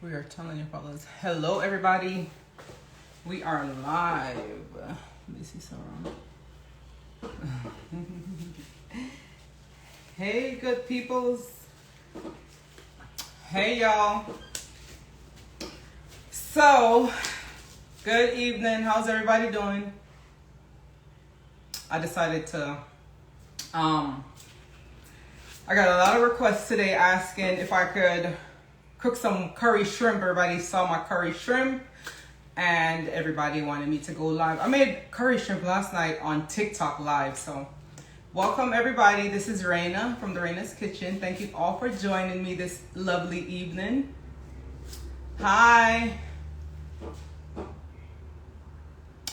We are telling you fellas. Hello everybody. We are live. Let me see something. Hey good peoples. Hey y'all. So, good evening. How's everybody doing? I decided to I got a lot of requests today asking if I could cook some curry shrimp. Everybody saw my curry shrimp and everybody wanted me to go live. I made curry shrimp last night on TikTok live. So welcome everybody. This is Raina from the Raina's Kitchen. Thank you all for joining me this lovely evening. Hi.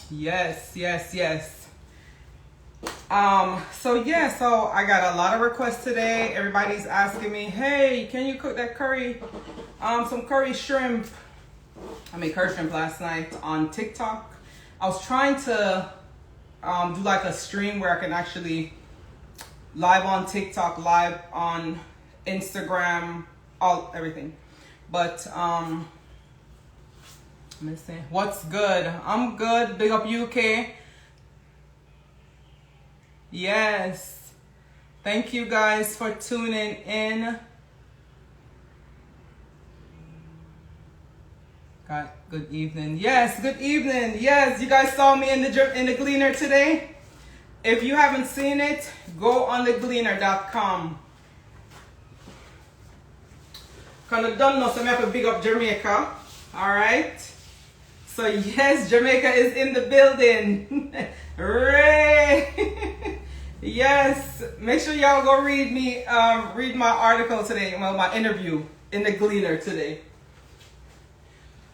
Yes. So I got a lot of requests today. Everybody's asking me, hey, can you cook that curry? Some curry shrimp. I made curry shrimp last night on TikTok. I was trying to do like a stream where I can actually live on TikTok, live on Instagram, everything. But let me see. What's good? I'm good. Big up UK. Yes. Thank you guys for tuning in. Good evening. Yes, good evening. Yes, you guys saw me in the Gleaner today. If you haven't seen it, go on thegleaner.com. Kind of don't know, so I have to big up Jamaica. All right. So yes, Jamaica is in the building. Hooray! Yes, make sure y'all go read my article today, well, my interview in the Gleaner today.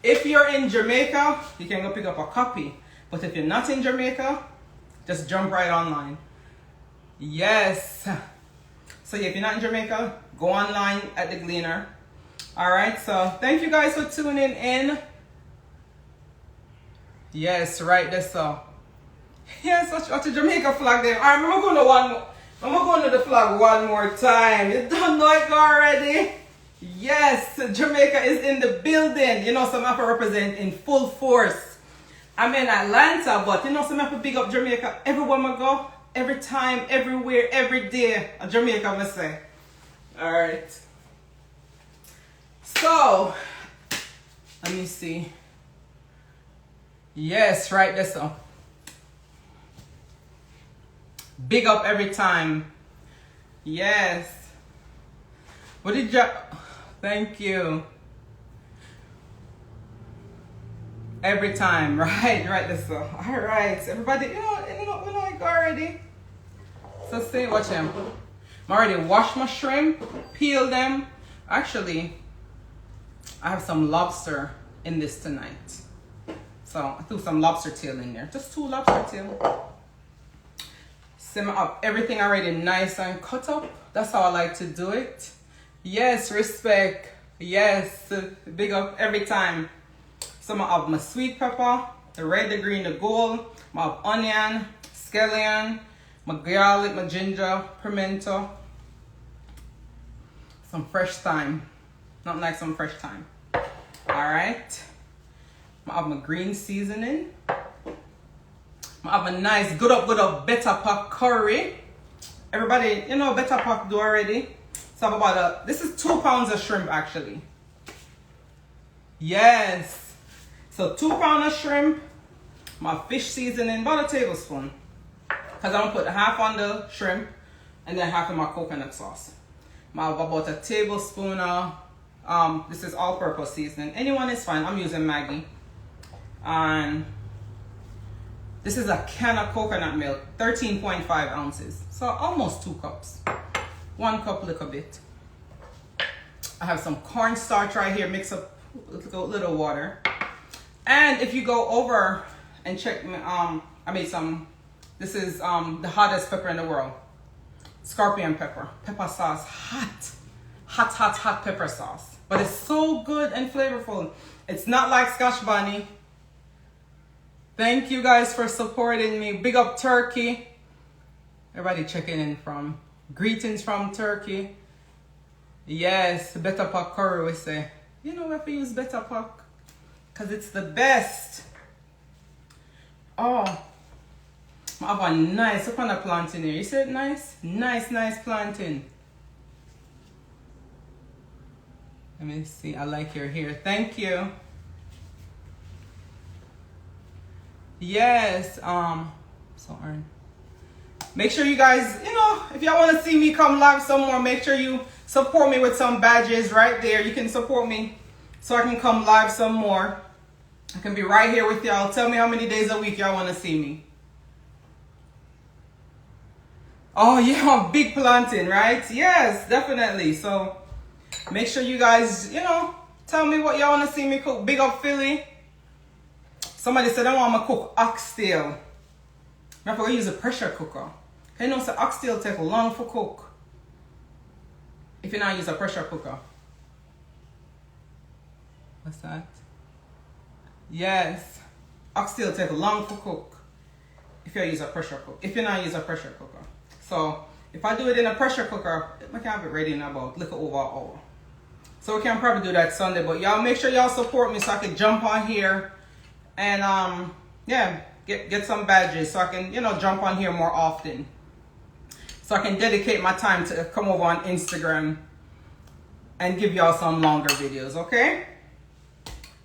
If you're in Jamaica, you can go pick up a copy. But if you're not in Jamaica, just jump right online. Yes. So yeah, if you're not in Jamaica, go online at the Gleaner. All right. So thank you guys for tuning in. Yes, right there. So yes, watch the Jamaica flag there. All right, I'm going to the flag one more time. You don't know it already. Yes, Jamaica is in the building. You know, some have to represent in full force. I'm in Atlanta, but you know, some have to big up Jamaica everywhere I go, every time, everywhere, every day. Jamaica, I must say. All right. So, let me see. Yes, right there. So, big up every time. Yes. What did you? Thank you. Every time, right this so. All right, everybody, you know it already. So say, watch them. I already washed my shrimp, peeled them. Actually, I have some lobster in this tonight. So I threw some lobster tail in there, just 2 lobster tail. Simmer up everything already nice and cut up. That's how I like to do it. Yes, respect. Yes, big up every time. So I have my sweet pepper, the red, the green, the gold. I have onion, scallion, my garlic, my ginger, pimento. Some fresh thyme. Not like some fresh thyme. All right. I have my green seasoning. I have a nice, good up, better pack curry. Everybody, you know, better pack do already. So I have about this is 2 pounds of shrimp actually. Yes. So 2 pounds of shrimp, my fish seasoning, about a tablespoon. Because I'm going to put half on the shrimp and then half in my coconut sauce. I have about a tablespoon of, this is all-purpose seasoning. Anyone is fine. I'm using Maggi. And this is a can of coconut milk, 13.5 ounces. So almost 2 cups. 1 cup, little bit. I have some cornstarch right here, mix up with a little water. And if you go over and check, I made some, this is the hottest pepper in the world. Scorpion pepper sauce, hot pepper sauce. But it's so good and flavorful. It's not like Scotch Bonnie. Thank you guys for supporting me. Big up Turkey. Everybody checking in greetings from Turkey. Yes, better pack curry, we say. You know we have to use better pack. Because it's the best. Oh. I have a nice, what kind of planting here? You said nice? Nice planting. Let me see. I like your hair. Thank you. Yes. So earn. Make sure you guys, you know, if y'all want to see me come live some more, make sure you support me with some badges right there. You can support me so I can come live some more. I can be right here with y'all. Tell me how many days a week y'all want to see me. Oh yeah, big planting, right? Yes, definitely. So make sure you guys, you know, tell me what y'all want to see me cook. Big up Philly. Somebody said I want to cook oxtail. I'm going to use a pressure cooker. You know, so oxtail take long for cook. If you not use a pressure cooker. What's that? Yes. Oxtail take long for cook. If you use a pressure cooker. If you not use a pressure cooker. So if I do it in a pressure cooker, I can have it ready in about a little over an hour. So we can probably do that Sunday. But y'all make sure y'all support me so I can jump on here and yeah, get some badges so I can, you know, jump on here more often. So I can dedicate my time to come over on Instagram and give y'all some longer videos, okay?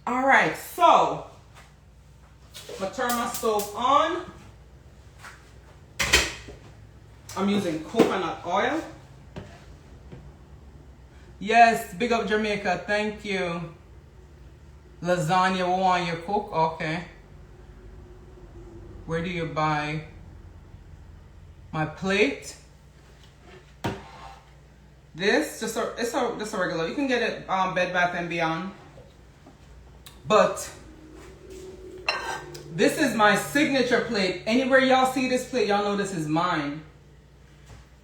All right, so I'm gonna turn my stove on. I'm using coconut oil. Yes, big up Jamaica, thank you. Lasagna, what want you cook? Okay. Where do you buy my plate? This, just a regular. You can get it Bed Bath & Beyond. But this is my signature plate. Anywhere y'all see this plate, y'all know this is mine.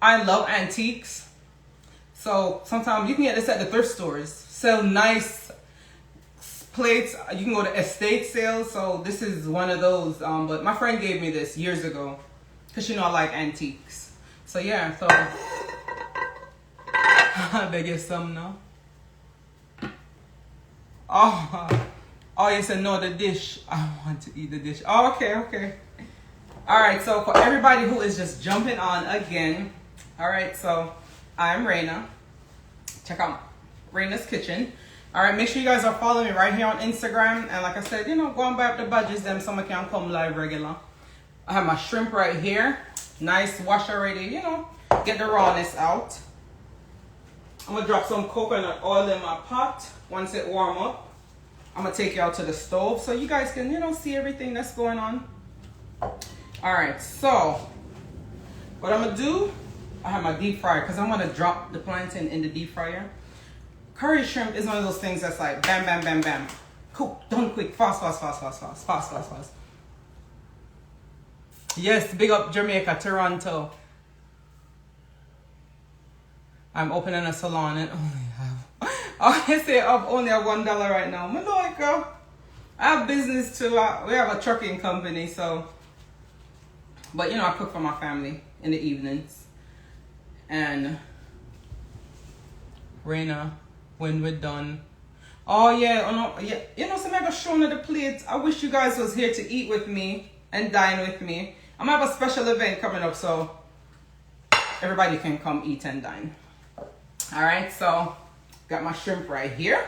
I love antiques. So sometimes you can get this at the thrift stores. Sell nice plates. You can go to estate sales. So this is one of those. But my friend gave me this years ago. Because you know I like antiques. So yeah, so I beg you some now. Oh, you said no, the dish. I want to eat the dish. Oh, okay. All right, so for everybody who is just jumping on again. All right, so I'm Raina. Check out Raina's Kitchen. All right, make sure you guys are following me right here on Instagram. And like I said, you know, go and buy up the badges, them someone can come live regular. I have my shrimp right here. Nice, wash already, you know, get the rawness out. I'm going to drop some coconut oil in my pot. Once it warm up, I'm going to take you out to the stove so you guys can, you know, see everything that's going on. All right, so what I'm going to do, I have my deep fryer because I'm going to drop the plantain in the deep fryer. Curry shrimp is one of those things that's like bam, bam, bam, bam. Cook, done quick, fast. Yes, big up Jamaica, Toronto. I'm opening a salon and I say I only have $1 right now. Malika, I have business too. We have a trucking company, so. But you know, I cook for my family in the evenings. And Raina, when we're done. Oh yeah, you know, so I'm gonna show you the plate. I wish you guys was here to eat with me and dine with me. I'm gonna have a special event coming up, so everybody can come eat and dine. All right, so got my shrimp right here.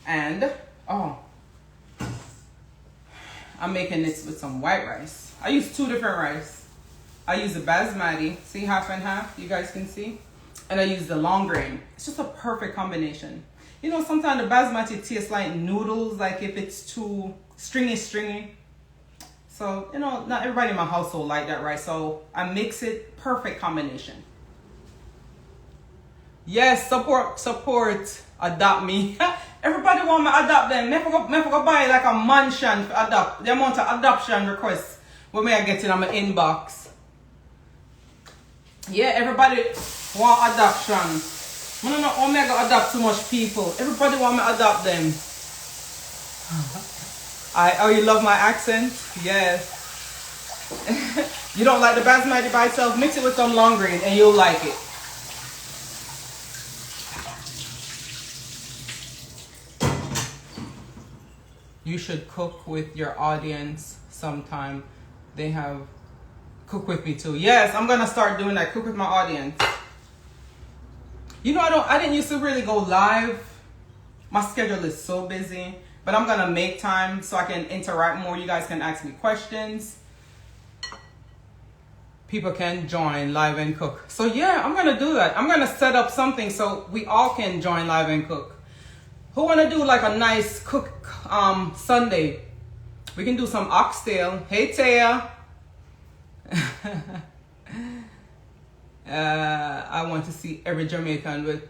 And, I'm making this with some white rice. I use 2 different rice. I use the basmati, see, half and half, you guys can see. And I use the long grain. It's just a perfect combination. You know, sometimes the basmati tastes like noodles, like if it's too stringy. So, you know, not everybody in my household like that rice. So I mix it, perfect combination. Yes, support, adopt me. Everybody want me to adopt them. Me go buy like a mansion to adopt. The amount of adoption requests when I get in on my inbox. Yeah, everybody want adoption. I don't know how me go adopt too much people. Everybody want me to adopt them. You love my accent? Yes. You don't like the basmati by itself? Mix it with some long grain and you'll like it. You should cook with your audience sometime. They have cook with me too. Yes, I'm gonna start doing that. Cook with my audience. You know, I didn't used to really go live. My schedule is so busy, but I'm gonna make time so I can interact more. You guys can ask me questions. People can join live and cook. So yeah, I'm gonna do that. I'm gonna set up something so we all can join live and cook. Who wanna do like a nice cook Sunday? We can do some oxtail. Hey Taya. I want to see every Jamaican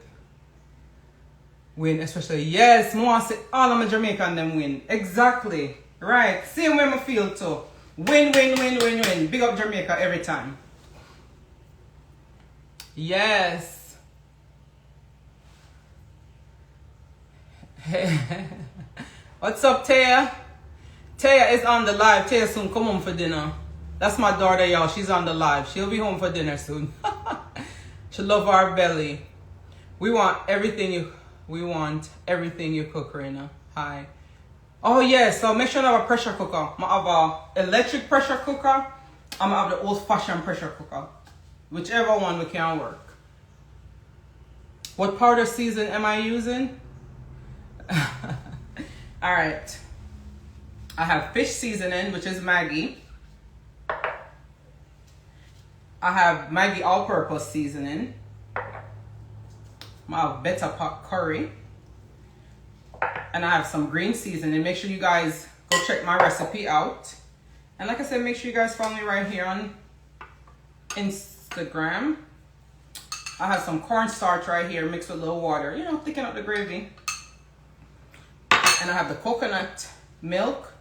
win, especially yes, more say all of my Jamaican them win. Exactly. Right. Same way I feel too. Win, win, win, win, win. Big up Jamaica every time. Yes. What's up, Taya? Taya is on the live. Taya soon come home for dinner. That's my daughter, y'all. She's on the live. She'll be home for dinner soon. She love our belly. We want everything you cook, Raina. Hi. Oh yeah, so make sure I have a pressure cooker. I have a electric pressure cooker. I'm gonna have the old-fashioned pressure cooker. Whichever one we can work. What powder season am I using? Alright. I have fish seasoning, which is Maggi. I have Maggi all-purpose seasoning. I have better pot curry. And I have some green seasoning. Make sure you guys go check my recipe out. And like I said, make sure you guys follow me right here on Instagram. I have some cornstarch right here mixed with a little water. You know, thicken up the gravy. And I have the coconut milk,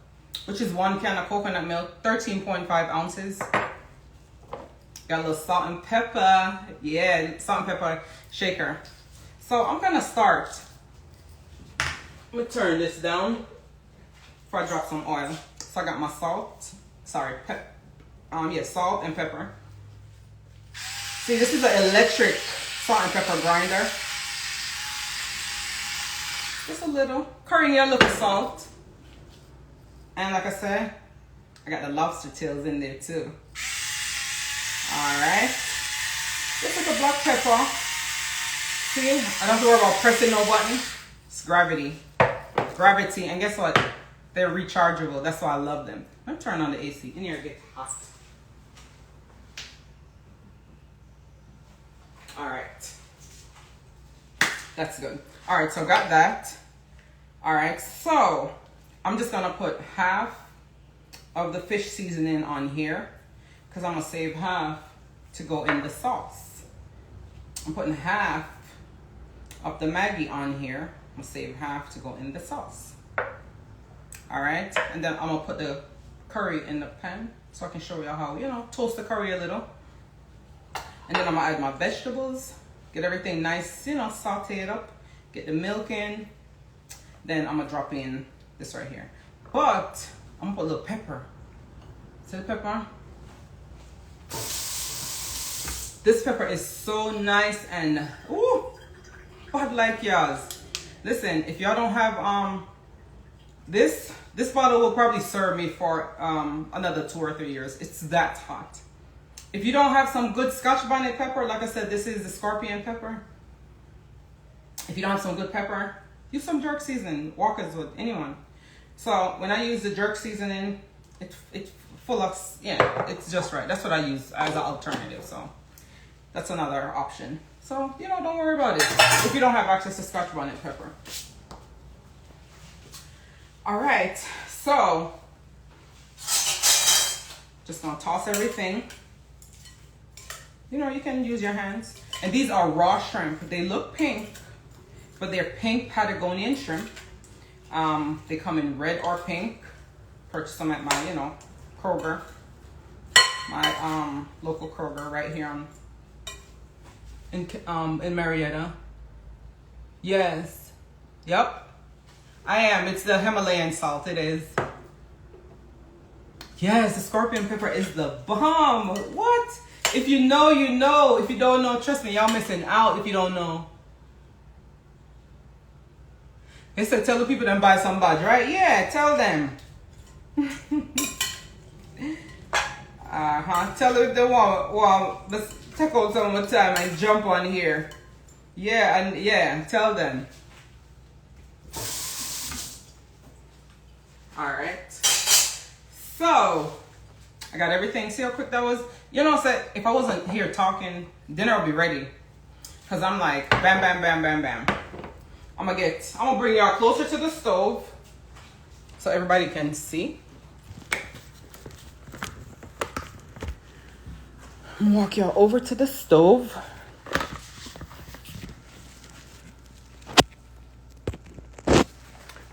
which is 1 can of coconut milk, 13.5 ounces. Got a little salt and pepper. Yeah, salt and pepper shaker. So I'm gonna start. I'm gonna turn this down before I drop some oil. So I got my salt. Sorry, salt and pepper. See, this is an electric salt and pepper grinder. Just a little. Curry near a little salt. And like I said, I got the lobster tails in there too. Alright. Just like a black pepper. See, I don't have to worry about pressing no button. It's gravity. Gravity. And guess what? They're rechargeable. That's why I love them. Let me turn on the AC. In here it gets hot. Alright. That's good. Alright, so got that. Alright, so I'm just gonna put half of the fish seasoning on here because I'm gonna save half to go in the sauce. I'm putting half of the Maggi on here. I'm gonna save half to go in the sauce. Alright, and then I'm gonna put the curry in the pan so I can show you how, you know, toast the curry a little. And then I'm gonna add my vegetables, get everything nice, you know, sauteed up, get the milk in. Then I'm gonna drop in this right here. But I'm gonna put a little pepper. See the pepper? This pepper is so nice and ooh, I'd like y'all. Listen, if y'all don't have this bottle will probably serve me for another 2 or 3 years. It's that hot. If you don't have some good Scotch bonnet pepper, like I said, this is the scorpion pepper. If you don't have some good pepper, use some jerk seasoning. Walker's Wood, anyone. So when I use the jerk seasoning, it's full of, yeah, it's just right. That's what I use as an alternative. So that's another option. So, you know, don't worry about it if you don't have access to Scotch bonnet pepper. All right, so just gonna toss everything. You know, you can use your hands. And these are raw shrimp. They look pink, but they're pink Patagonian shrimp. They come in red or pink. Purchase them at my, you know, Kroger. My local Kroger right here in Marietta. Yes. Yep. I am. It's the Himalayan salt. It is. Yes, the scorpion pepper is the bomb. What? If you know, you know. If you don't know, trust me, y'all missing out if you don't know. He said, tell the people to buy some badge, right? Yeah, tell them. Tell them if they want, let's take out some more time and jump on here. Yeah, and yeah, tell them. Alright. So, I got everything. See how quick that was? You know, so if I wasn't here talking, dinner will be ready. Because I'm like, bam, bam, bam, bam, bam. I'm gonna bring y'all closer to the stove so everybody can see. I'm gonna walk y'all over to the stove.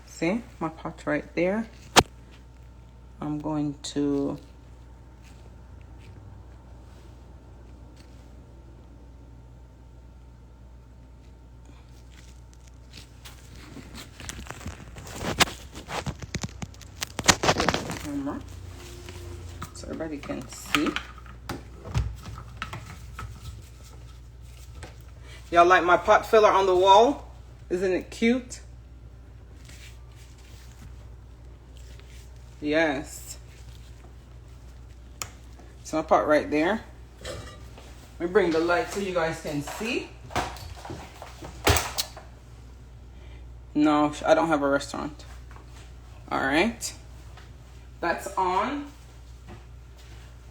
See my pot right there. I'm going to camera so everybody can see. Y'all like my pot filler on the wall? Isn't it cute? Yes. So my pot right there. Let me bring the light so you guys can see. No, I don't have a restaurant. All right. That's on.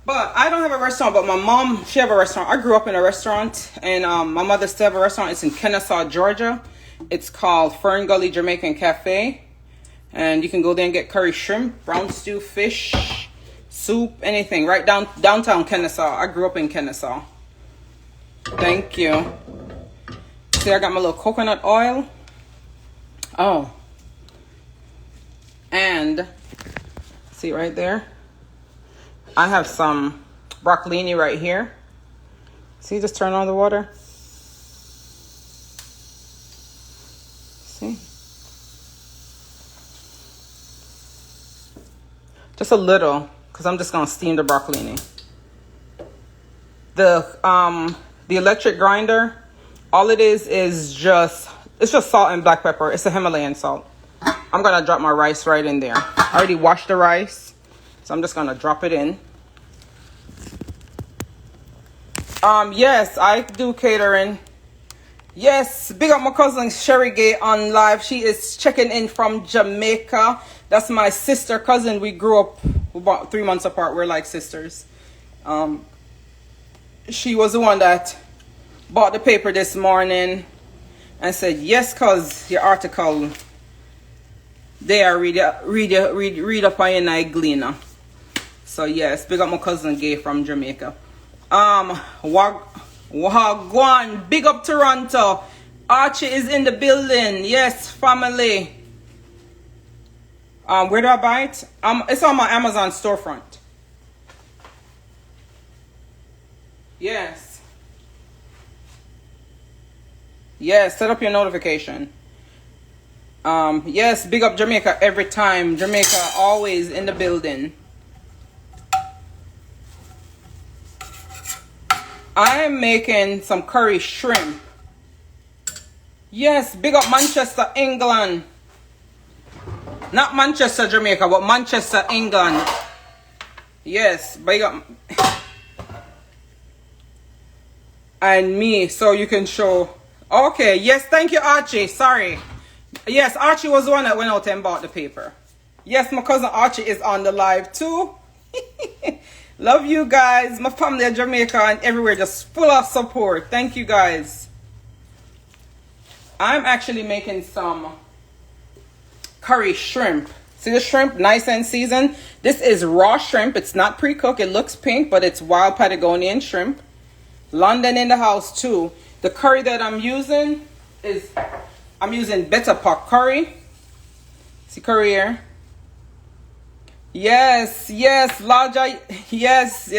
But I don't have a restaurant, but my mom, she have a restaurant. I grew up in a restaurant, and my mother still have a restaurant. It's in Kennesaw, Georgia. It's called Fern Gully Jamaican Cafe. And you can go there and get curry shrimp, brown stew, fish, soup, anything. Right downtown Kennesaw. I grew up in Kennesaw. Thank you. See, I got my little coconut oil. Oh. And, see right there? I have some broccolini right here. See, just turn on the water. See? Just a little, because I'm just gonna steam the broccolini. The electric grinder, all it is just, it's just salt and black pepper. It's a Himalayan salt. I'm gonna drop my rice right in there. I already washed the rice, so I'm just gonna drop it in. Yes, I do catering. Yes, big up my cousin Sherry Gay on live. She is checking in from Jamaica. That's my sister cousin. We grew up about 3 months apart. We're like sisters. She was the one that bought the paper this morning and said, yes, cuz your article there, read up on your night gleaner. So yes, big up my cousin Gay from Jamaica. Wagwan, big up Toronto. Archie is in the building. Yes, family. Where do I buy it? It's on my Amazon storefront. Yes. Yes, set up your notification. Yes, big up Jamaica every time. Jamaica always in the building. I am making some curry shrimp. Yes, big up Manchester, England. Not Manchester, Jamaica, but Manchester, England. Yes, big up. And me, so you can show. Okay, yes, thank you, Archie. Sorry. Yes, Archie was the one that went out and bought the paper. Yes, my cousin Archie is on the live too. Love you guys. My family in Jamaica and everywhere, just full of support. Thank you guys. I'm actually making some curry shrimp. See the shrimp, nice and seasoned. This is raw shrimp. It's not pre-cooked. It looks pink, but it's wild Patagonian shrimp. London in the house too. The curry that I'm using is, I'm using Better Pot curry. See curry here. Yes, yes, larger, yes,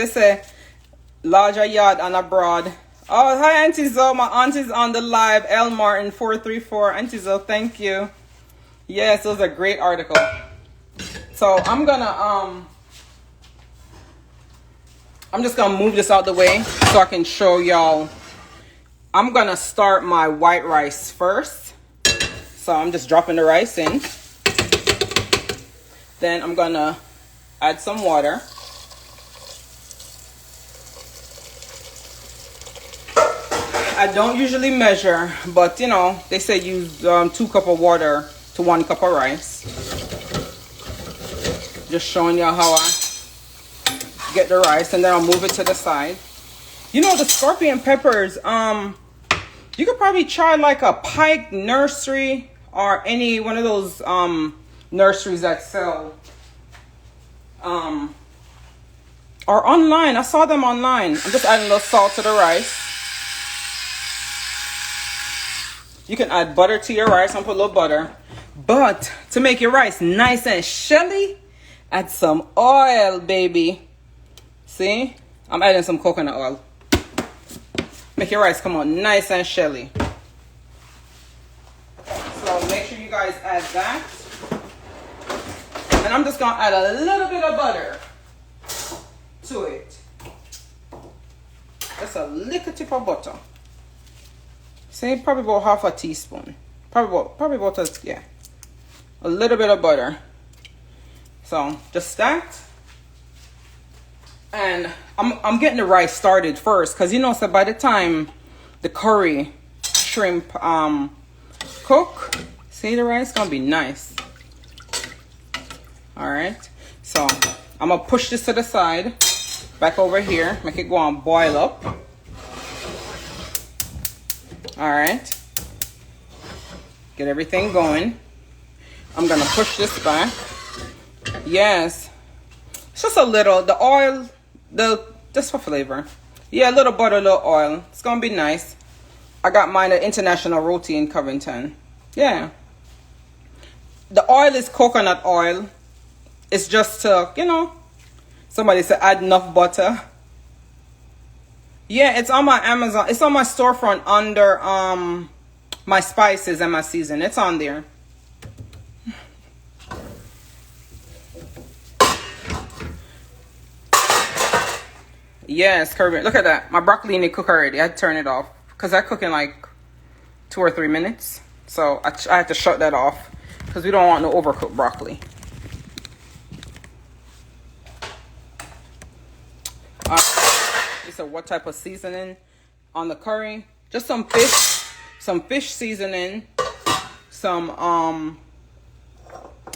larger yard and abroad. Oh, hi, Auntie Zoe. My auntie's on the live. L Martin 434. Auntie Zoe, thank you. Yes, it was a great article. So I'm just gonna move this out the way so I can show y'all. I'm gonna start my white rice first. So I'm just dropping the rice in. Then I'm gonna add some water. I don't usually measure, but you know, they say use 2 cups of water to 1 cup of rice. Just showing you how I get the rice, and then I'll move it to the side. You know, the scorpion peppers, you could probably try like a Pike nursery or any one of those nurseries that sell or online. I saw them online. I'm just adding a little salt to the rice. You can add butter to your rice. I'm put a little butter. But to make your rice nice and shelly, add some oil, baby. See? I'm adding some coconut oil. Make your rice come out nice and shelly. So make sure you guys add that. And I'm just going to add a little bit of butter to it. Just a little tip of butter. Say probably about half a teaspoon. Probably about a little bit of butter. So just that. And I'm getting the rice started first, because you know, so by the time the curry shrimp cook, see, the rice gonna be nice. All right, so I'm gonna push this to the side, back over here, make it go and boil up. All right, get everything going. I'm gonna push this back. Yes, it's just a little, the oil, just for flavor. Yeah, a little butter, a little oil. It's gonna be nice. I got mine at International Roti in Covington. Yeah, the oil is coconut oil. It's just to, you know, somebody said add enough butter. Yeah, it's on my Amazon. It's on my storefront under my spices and my season. It's on there. Yes, curry. Look at that. My broccolini cook already. I had to turn it off because I cook in like 2 or 3 minutes. So I had to shut that off because we don't want no overcooked broccoli. You said what type of seasoning on the curry? Just some fish seasoning, some a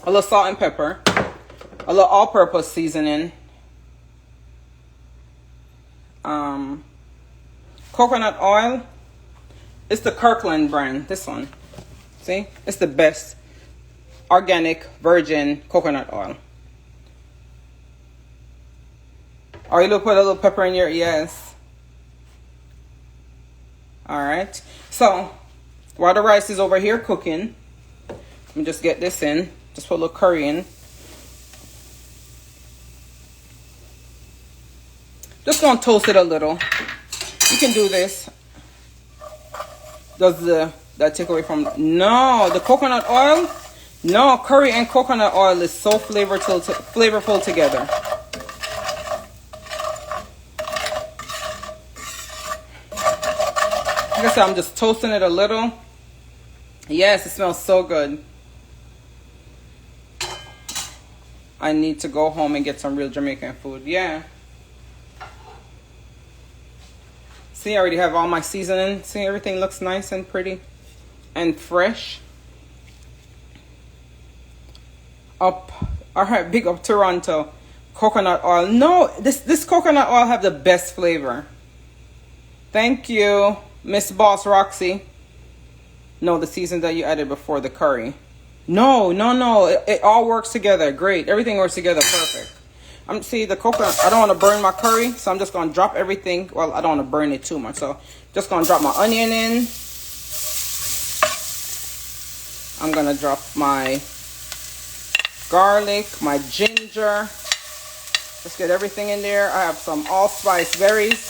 little salt and pepper, a little all-purpose seasoning. Coconut oil. It's the Kirkland brand, this one. See, it's the best organic virgin coconut oil. Are you gonna put a little pepper in your? Yes. All right, so while the rice is over here cooking, let me just get this in. Just put a little curry in. Just gonna toast it a little. You can do this. Does that take away from? No, the coconut oil. No, curry and coconut oil is so flavorful together. Like I said, I'm just toasting it a little. Yes, it smells so good. I need to go home and get some real Jamaican food. Yeah. See, I already have all my seasoning. See, everything looks nice and pretty and fresh. All right, big up Toronto. Coconut oil. No, this coconut oil have the best flavor. Thank you, Miss Boss Roxy. No, the season that you added before the curry. No. It all works together. Great. Everything works together perfect. See, the coconut, I don't want to burn my curry, so I'm just going to drop everything. Well, I don't want to burn it too much, so just going to drop my onion in. I'm going to drop my garlic, my ginger. Just get everything in there. I have some allspice berries.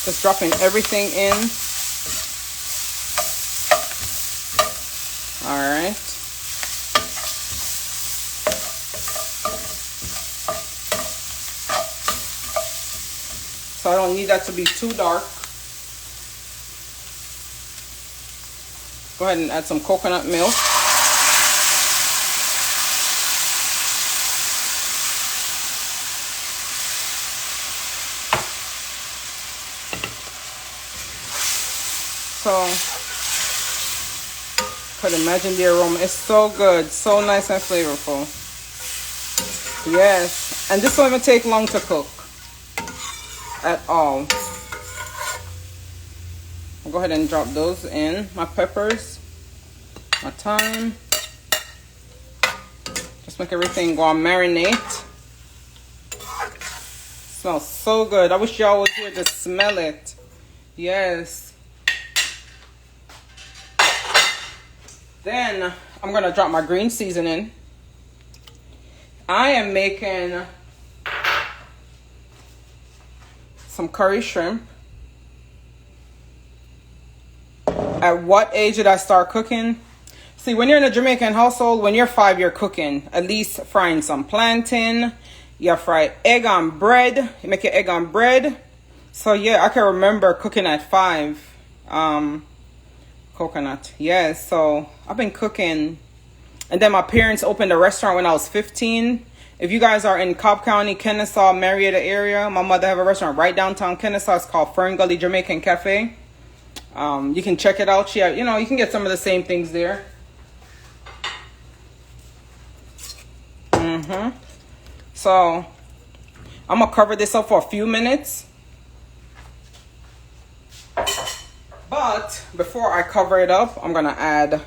Just dropping everything in. All right. So So I don't need that to be too dark. Go ahead and add some coconut milk. So, could imagine the aroma. It's so good, so nice and flavorful. Yes, and this won't even take long to cook at all. I'll go ahead and drop those in. My peppers, my thyme. Just make everything go on marinate. Smells so good. I wish y'all was here to smell it. Yes. Then I'm gonna drop my green seasoning. I am making some curry shrimp. At what age did I start cooking? See, when you're in a Jamaican household, when you're 5, you're cooking. At least frying some plantain. You fry egg on bread. You make your egg on bread. So yeah, I can remember cooking at 5. Coconut. Yes, so I've been cooking. And then my parents opened a restaurant when I was 15. If you guys are in Cobb County, Kennesaw, Marietta area, my mother have a restaurant right downtown Kennesaw. It's called Fern Gully Jamaican Cafe. You can check it out. You know, you can get some of the same things there. So I'm gonna cover this up for a few minutes. But before I cover it up, I'm gonna add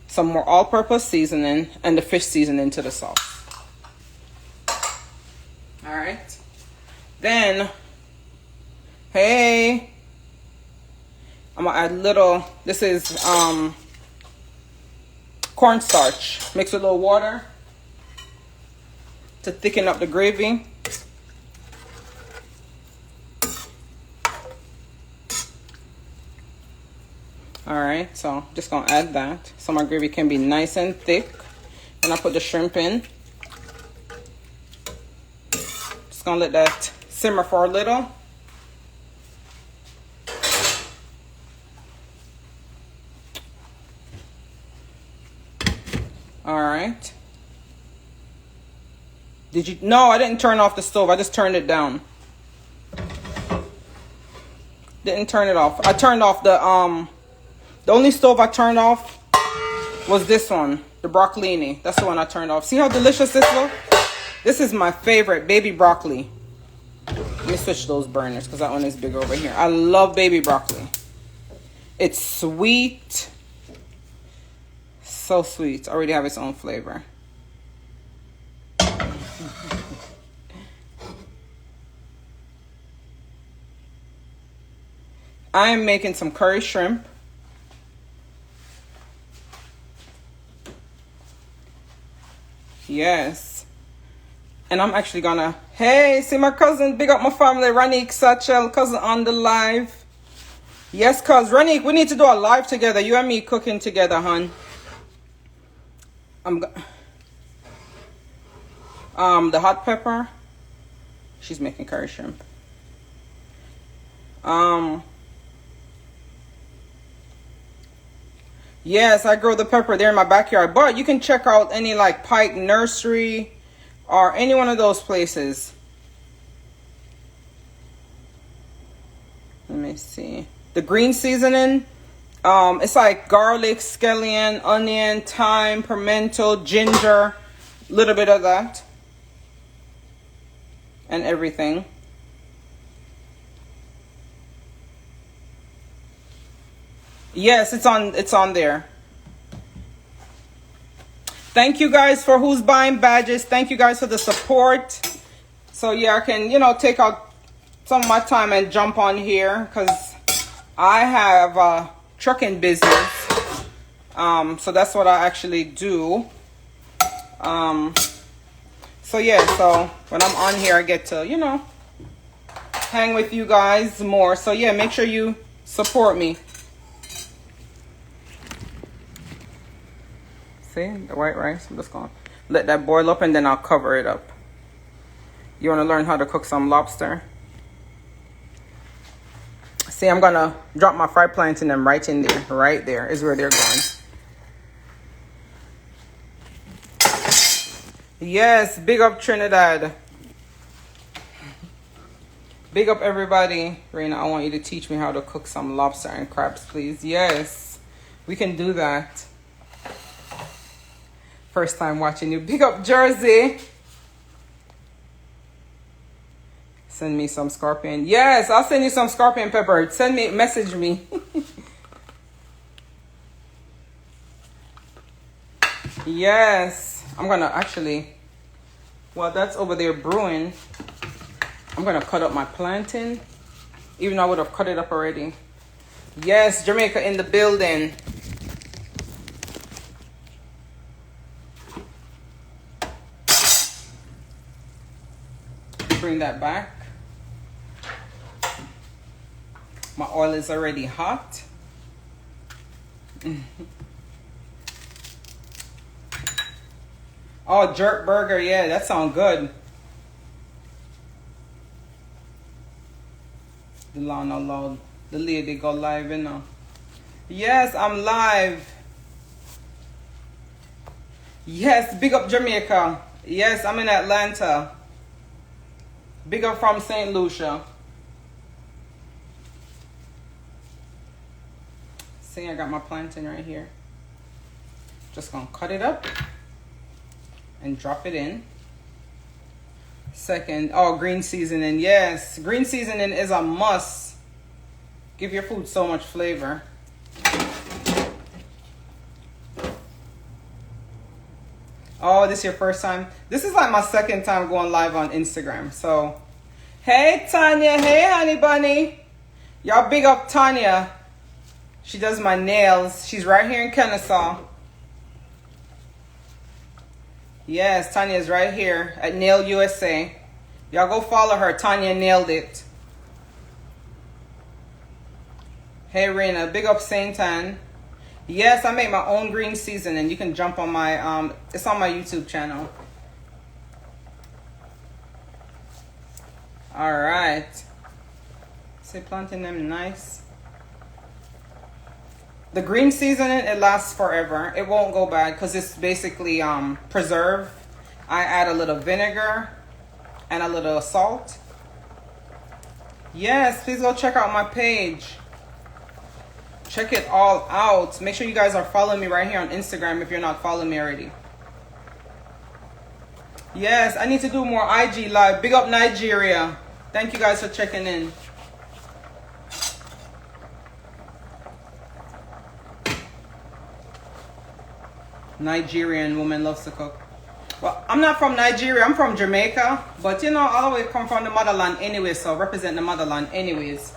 some more all-purpose seasoning and the fish seasoning to the sauce. All right. Then, hey, I'm gonna add little. This is cornstarch mixed with a little water to thicken up the gravy. All right, so just gonna add that so my gravy can be nice and thick. And I put the shrimp in. Just gonna let that simmer for a little. All right. Did you? No, I didn't turn off the stove. I just turned it down. Didn't turn it off. I turned off the only stove I turned off was this one, the Broccolini. That's the one I turned off. See how delicious this looks? This is my favorite, baby broccoli. Let me switch those burners because that one is big over here. I love baby broccoli. It's sweet. So sweet. Already have its own flavor. I am making some curry shrimp. Yes. And I'm actually gonna, hey, see my cousin, big up my family, Ranique Satchel, cousin on the live. Yes, cuz, Ranique, we need to do a live together. You and me cooking together, hon. The hot pepper. She's making curry shrimp. Yes, I grow the pepper there in my backyard. But you can check out any like Pike Nursery or any one of those places. Let me see. The green seasoning. It's like garlic, scallion, onion, thyme, pimento, ginger. A little bit of that. And everything. Yes, it's on there. Thank you guys for who's buying badges. Thank you guys for the support. So yeah, I can, take out some of my time and jump on here because I have a trucking business. So that's what I actually do. So yeah, so when I'm on here, I get to, hang with you guys more. So yeah, make sure you support me. See the white rice? I'm just gonna let that boil up and then I'll cover it up. You want to learn how to cook some lobster? See, I'm gonna drop my fried plantain them right in there. Right there is where they're going. Yes, big up Trinidad. Big up everybody. Raina, I want you to teach me how to cook some lobster and crabs, please. Yes, we can do that. First time watching you. Big up Jersey. Send me some scorpion. Yes, I'll send you some scorpion pepper. Message me. Yes, I'm gonna actually, while that's over there brewing, I'm gonna cut up my plantain, even though I would have cut it up already. Yes, Jamaica in the building. Bring that back. My oil is already hot. Oh, jerk burger. Yeah, that sounds good. The Lana Loud. The lady go live, you know. Yes, I'm live. Yes, big up Jamaica. Yes, I'm in Atlanta. Big up from St. Lucia. See, I got my plantain right here. Just gonna cut it up and drop it in. Second, oh, green seasoning. Yes, green seasoning is a must. Give your food so much flavor. Oh, this is your first time? This is like my second time going live on Instagram. So, hey, Tanya. Hey, honey bunny. Y'all big up Tanya. She does my nails. She's right here in Kennesaw. Yes, Tanya is right here at Nail USA. Y'all go follow her. Tanya nailed it. Hey, Raina. Big up Saint Anne. Yes, I make my own green seasoning. You can jump on my, it's on my YouTube channel. All right. See, planting them nice. The green seasoning, it lasts forever. It won't go bad because it's basically preserved. I add a little vinegar and a little salt. Yes, please go check out my page. Check it all out. Make sure you guys are following me right here on Instagram if you're not following me already. Yes, I need to do more IG live. Big up Nigeria. Thank you guys for checking in. Nigerian woman loves to cook. Well, I'm not from Nigeria. I'm from Jamaica. But, you know, I always come from the motherland anyway. So, represent the motherland anyways.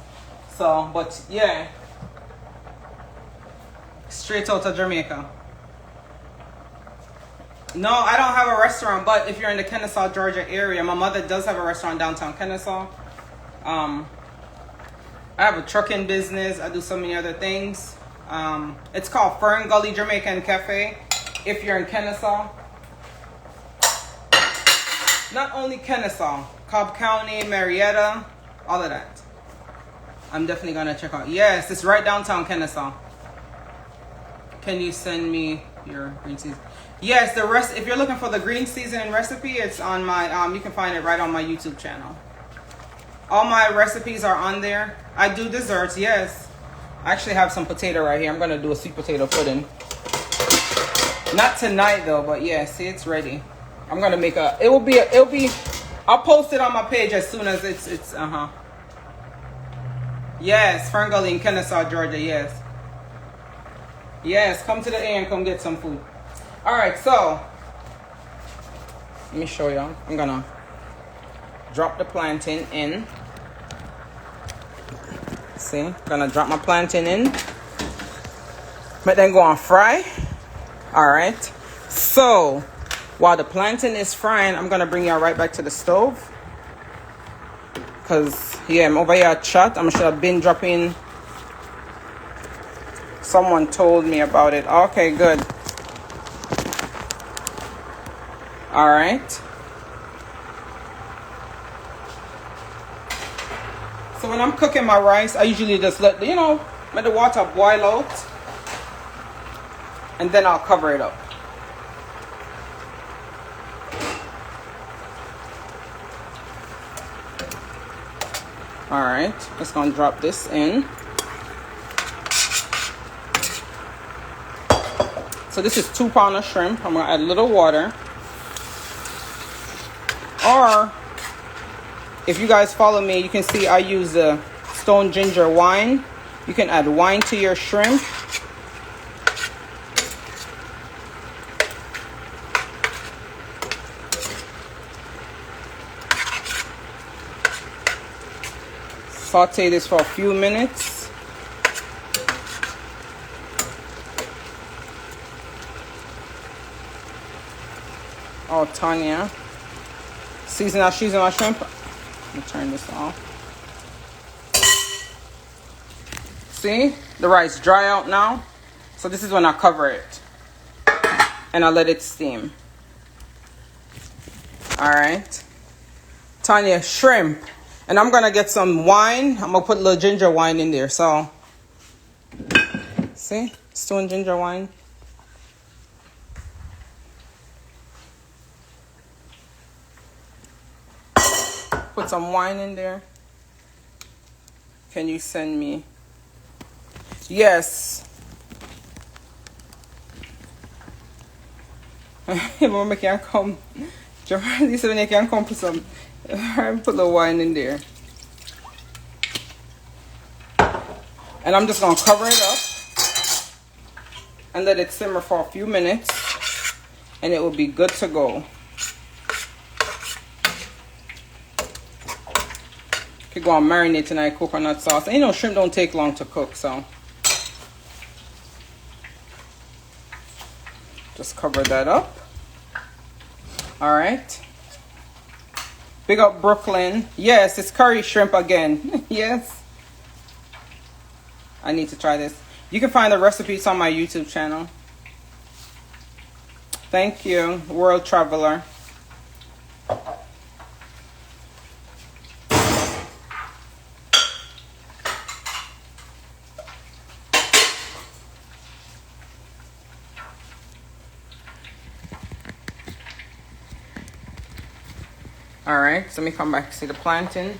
So, but, yeah. Straight out of Jamaica. No, I don't have a restaurant. But if you're in the Kennesaw, Georgia area, my mother does have a restaurant downtown Kennesaw. I have a trucking business. I do so many other things. It's called Fern Gully Jamaican Cafe. If you're in Kennesaw. Not only Kennesaw, Cobb County, Marietta, all of that. I'm definitely gonna check out. Yes, it's right downtown Kennesaw. Can you send me your green season? Yes, the rest. If you're looking for the green seasoning recipe, it's on my. You can find it right on my YouTube channel. All my recipes are on there. I do desserts. Yes, I actually have some potato right here. I'm gonna do a sweet potato pudding. Not tonight though, but yeah, see, it's ready. I'm gonna make a. It'll be. I'll post it on my page as soon as it's. Yes, Fern Gully in Kennesaw, Georgia. Yes. Yes, come to the A and come get some food. All right, so let me show y'all. I'm gonna drop the plantain in. See, gonna drop my plantain in, but then go on fry. All right, so while the plantain is frying, I'm gonna bring y'all right back to the stove. Cause yeah, I'm over here at chat. I'm sure I've been dropping. Someone told me about it. Okay, good. All right. So when I'm cooking my rice, I usually just let the water boil out, and then I'll cover it up. All right, just gonna drop this in. So this is 2 pounds of shrimp. I'm gonna add a little water. Or if you guys follow me, you can see I use the stone ginger wine. You can add wine to your shrimp. Saute this for a few minutes. Oh, Tanya. Season my shrimp. Let me turn this off. See? The rice dry out now. So this is when I cover it. And I let it steam. Alright. Tanya, shrimp. And I'm going to get some wine. I'm going to put a little ginger wine in there. So, see? Stone ginger wine. Put some wine in there. Can you send me? Yes. Mama can't come. This when you can come put some. Put the wine in there. And I'm just going to cover it up and let it simmer for a few minutes, and it will be good to go. Could go and marinate tonight, coconut sauce. And you know, shrimp don't take long to cook, so just cover that up. All right. Big up Brooklyn. Yes, it's curry shrimp again. Yes. I need to try this. You can find the recipes on my YouTube channel. Thank you, World Traveler. All right, so let me come back. See the plantain?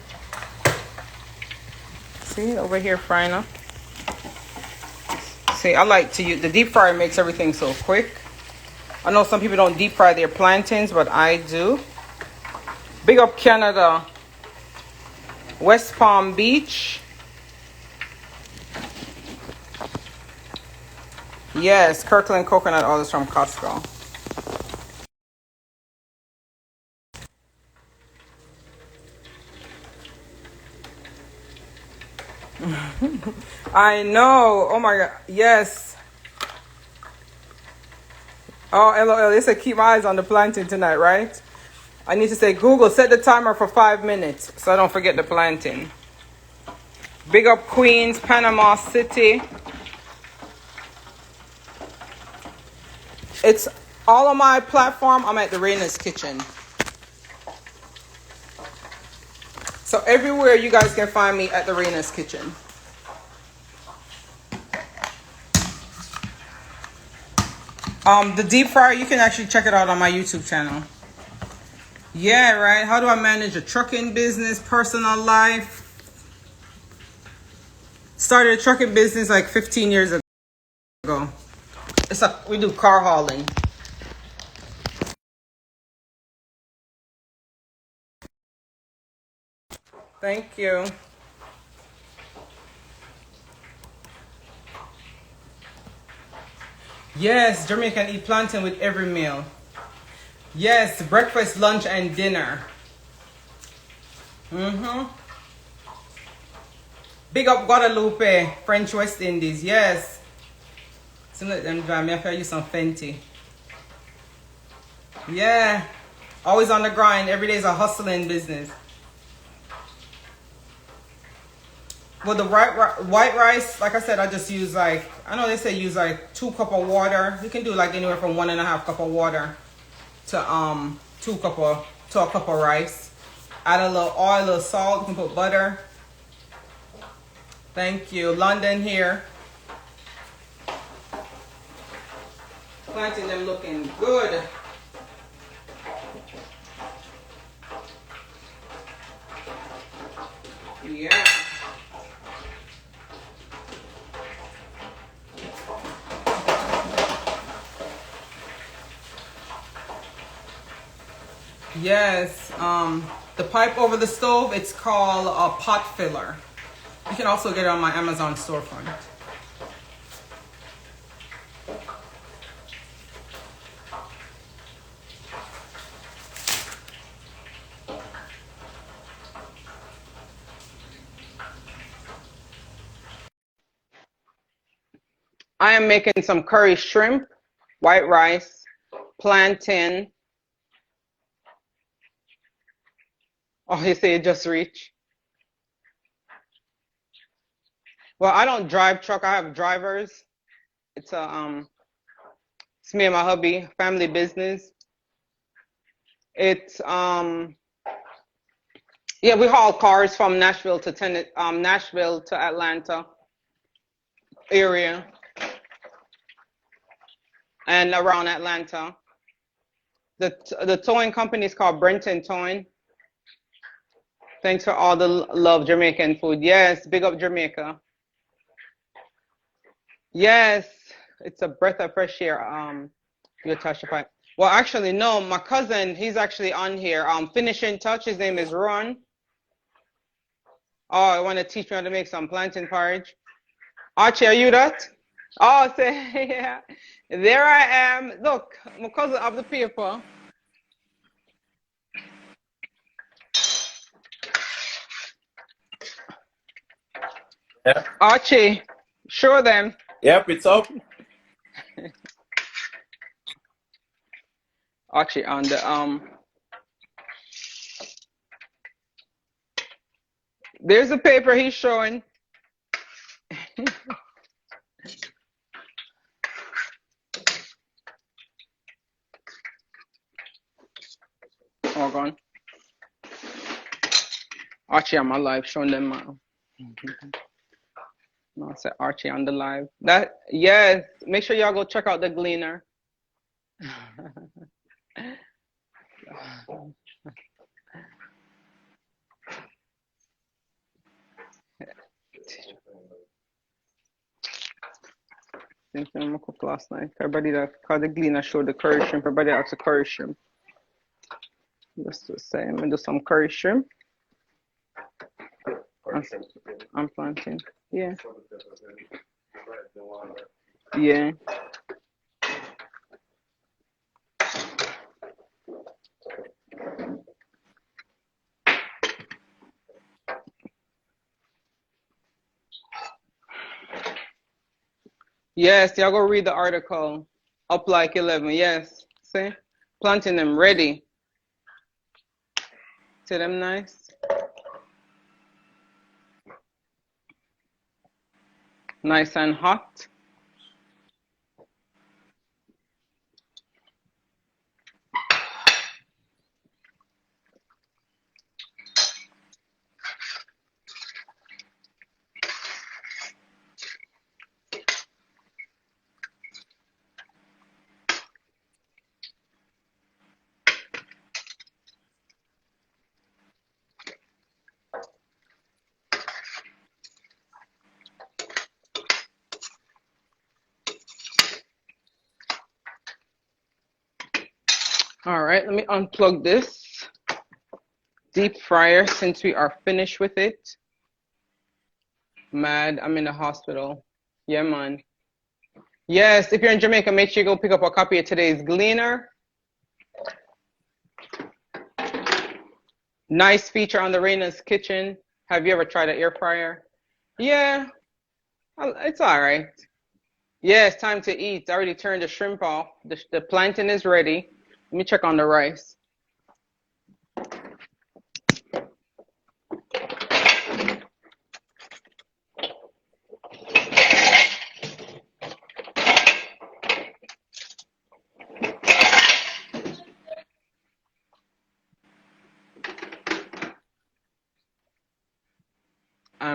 See, over here frying up. See, I like to use the deep fryer, makes everything so quick. I know some people don't deep fry their plantains, but I do. Big up Canada. West Palm Beach. Yes, Kirkland coconut oil is from Costco. I know. Oh my God. Yes. Oh, LOL. They said keep my eyes on the plantain tonight, right? I need to say, Google, set the timer for 5 minutes so I don't forget the plantain. Big up Queens, Panama City. It's all on my platform. I'm at the Raina's Kitchen. So everywhere you guys can find me at the Raina's Kitchen. The deep fryer, you can actually check it out on my YouTube channel. Yeah, right. How do I manage a trucking business, personal life? Started a trucking business like 15 years ago. We do car hauling. Thank you. Yes, Jamaican eat plantain with every meal. Yes, breakfast, lunch, and dinner. Big up Guadalupe, French West Indies. Yes. So let them drive me. I feel you some Fenty. Yeah. Always on the grind. Every day is a hustling business. Well, the white rice, like I said, I just use like, I know they say use like 2 cups of water. You can do like anywhere from 1.5 cups of water to a cup of rice. Add a little oil, a little salt. You can put butter. Thank you. London here. Planting them looking good. Yeah. Yes. The pipe over the stove, it's called a pot filler. You can also get it on my Amazon storefront. I am making some curry shrimp, white rice, plantain. Oh, you say it just reached? Well, I don't drive truck. I have drivers. It's me and my hubby, family business. It's yeah, we haul cars from Nashville to Atlanta area and around Atlanta. The towing company is called Brenton Towing. Thanks for all the love, Jamaican food. Yes, big up Jamaica. Yes, it's a breath of fresh air. Your touch pipe. Well, actually, no. My cousin, he's actually on here. Finishing touch. His name is Ron. Oh, I want to teach me how to make some plantain porridge. Archie, are you that? Oh, say yeah. There I am. Look, my cousin of the paper. Yeah. Archie, show them. Yep, it's up. Archie on the There's a paper he's showing. Hold on. Archie on my live, showing them. No, I said Archie on the live. That yes. Make sure y'all go check out the Gleaner. Same thing I cooked last night. Everybody that called the Gleaner showed the curry shrimp. Everybody else a curry shrimp. Just the same. I'm gonna do some curry shrimp. I'm planting. Yeah. Yeah. Yes, y'all go read the article. Up like 11. Yes. See? Planting them ready. See them nice? Nice and hot. All right, let me unplug this deep fryer since we are finished with it. Mad, I'm in the hospital. Yeah, man. Yes, if you're in Jamaica, make sure you go pick up a copy of today's Gleaner. Nice feature on the Raina's Kitchen. Have you ever tried an air fryer? Yeah, it's all right. Yeah, it's time to eat. I already turned the shrimp off. The plantain is ready. Let me check on the rice.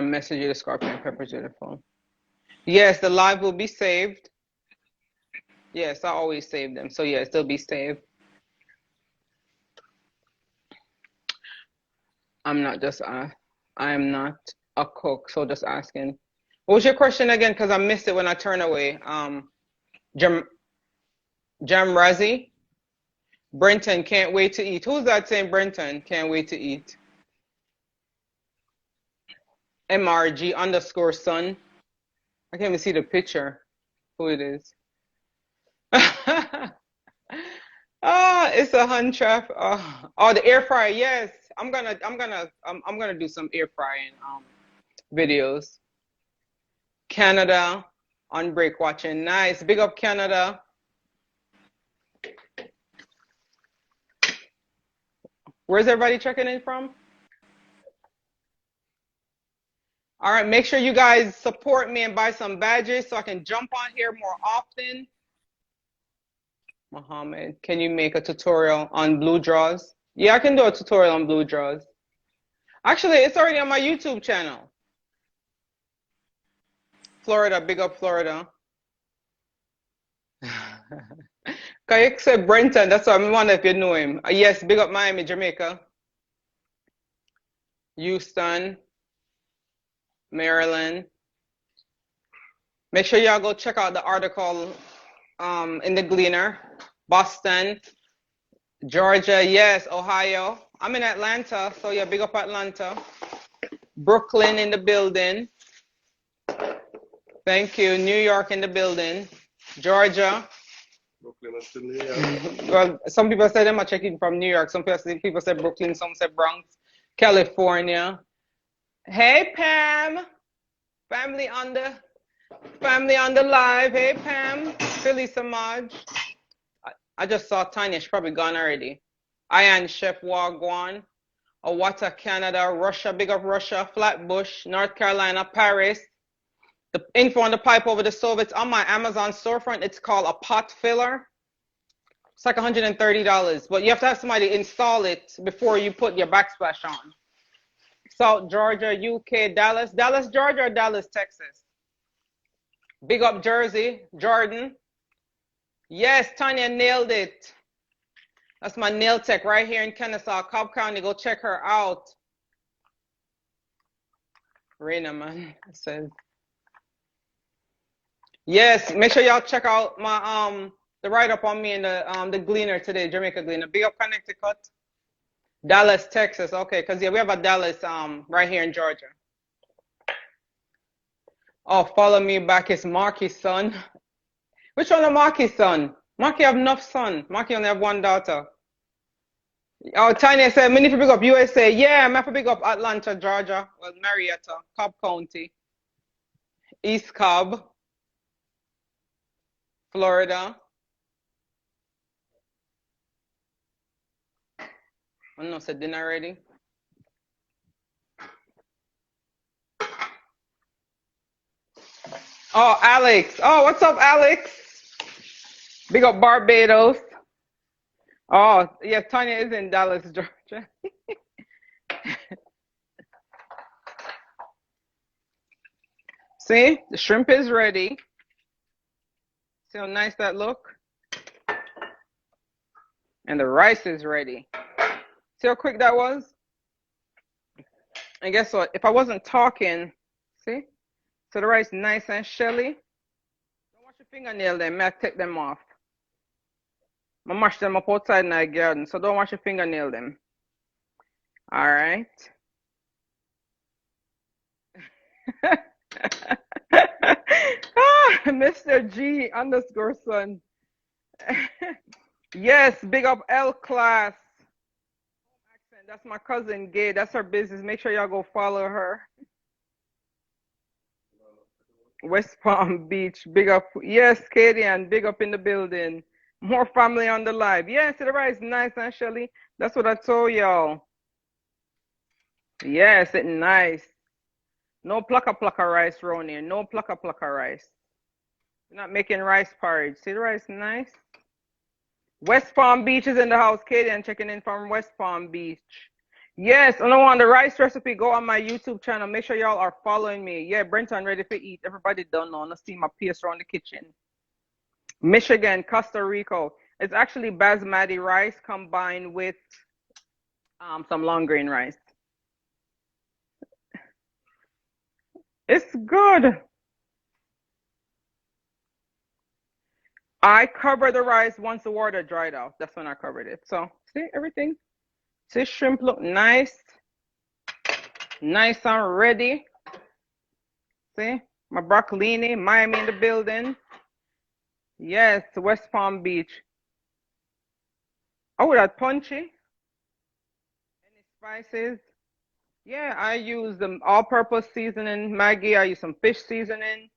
Message you the scorpion peppers to the phone. Yes, the live will be saved. Yes, I always save them. So yes, they'll be saved. I am not a cook, so just asking. What was your question again? Because I missed it when I turned away. Jam Razi? Brenton, can't wait to eat. Who's that saying Brenton? Can't wait to eat. MRG_son. I can't even see the picture. Who it is. It's a hunt trap. Oh, the air fryer. Yes, I'm gonna do some air frying videos. Canada on break watching. Nice. Big up Canada. Where's everybody checking in from? All right, make sure you guys support me and buy some badges so I can jump on here more often. Mohammed, can you make a tutorial on blue draws? Yeah, I can do a tutorial on blue draws. Actually, it's already on my YouTube channel. Florida, big up Florida. Kayak said Brenton, that's what I wonder if you know him. Yes, big up Miami, Jamaica. Houston, Maryland. Make sure y'all go check out the article in the Gleaner. Boston, Georgia, yes, Ohio. I'm in Atlanta, so yeah, big up Atlanta. Brooklyn in the building. Thank you. New York in the building. Georgia. Brooklyn is still New York. Well, some people say them are checking from New York. Some people say Brooklyn, some say Bronx. California. Hey Pam. Family on the live. Hey Pam. Philly Samaj. I just saw Tanya. She's probably gone already. Ian Chef Wagwan. Owata, Canada. Russia. Big up Russia. Flatbush. North Carolina. Paris. The info on the pipe over the stove. It's on my Amazon storefront. It's called a pot filler. It's like $130, but you have to have somebody install it before you put your backsplash on. South Georgia, UK, Dallas, Georgia, or Dallas, Texas. Big up Jersey, Jordan. Yes, Tanya nailed it. That's my nail tech right here in Kennesaw, Cobb County. Go check her out. Raina, man, says. Yes, make sure y'all check out my the write-up on me in the Gleaner today, Jamaica Gleaner. Big up Connecticut. Dallas, Texas. Okay, because yeah, we have a Dallas right here in Georgia. Oh, follow me back. It's Marky's son. Which one of Marky's son? Marky have enough son. Marky only have one daughter. Oh, Tanya said, me need to pick up USA. Yeah, I'm have to pick up Atlanta, Georgia. Well, Marietta, Cobb County. East Cobb. Florida. I know, said dinner ready. Oh, Alex. Oh, what's up, Alex? Big up Barbados. Oh, yeah, Tanya is in Dallas, Georgia. See, the shrimp is ready. See how nice that look? And the rice is ready. See how quick that was? And guess what? If I wasn't talking, see? So the rice nice and shelly. Don't wash your fingernail them, I take them off. I mash them up outside in the garden, so don't wash your fingernail them. All right. Mr. G_son. Yes, big up L class. That's my cousin Gay. That's her business. Make sure y'all go follow her. West Palm Beach, big up. Yes, Katie, and big up in the building. More family on the live. Yes, the rice nice and Shelly. That's what I told y'all. Yes, it's nice. No plucker rice, Ronnie. No plucker rice. You're not making rice porridge. See the rice nice? West Palm Beach is in the house. Katie, and checking in from West Palm Beach. Yes, and I want the rice recipe. Go on my YouTube channel. Make sure y'all are following me. Yeah, Brenton ready to eat. Everybody done know. Let's see my piece around the kitchen. Michigan, Costa Rica. It's actually basmati rice combined with some long grain rice. It's good. I covered the rice once the water dried out. That's when I covered it. So see everything. See shrimp look nice, nice and ready. See my broccolini, Miami in the building. Yes, West Palm Beach. Oh, that punchy. Any spices? Yeah, I use the all-purpose seasoning, Maggie. I use some fish seasoning.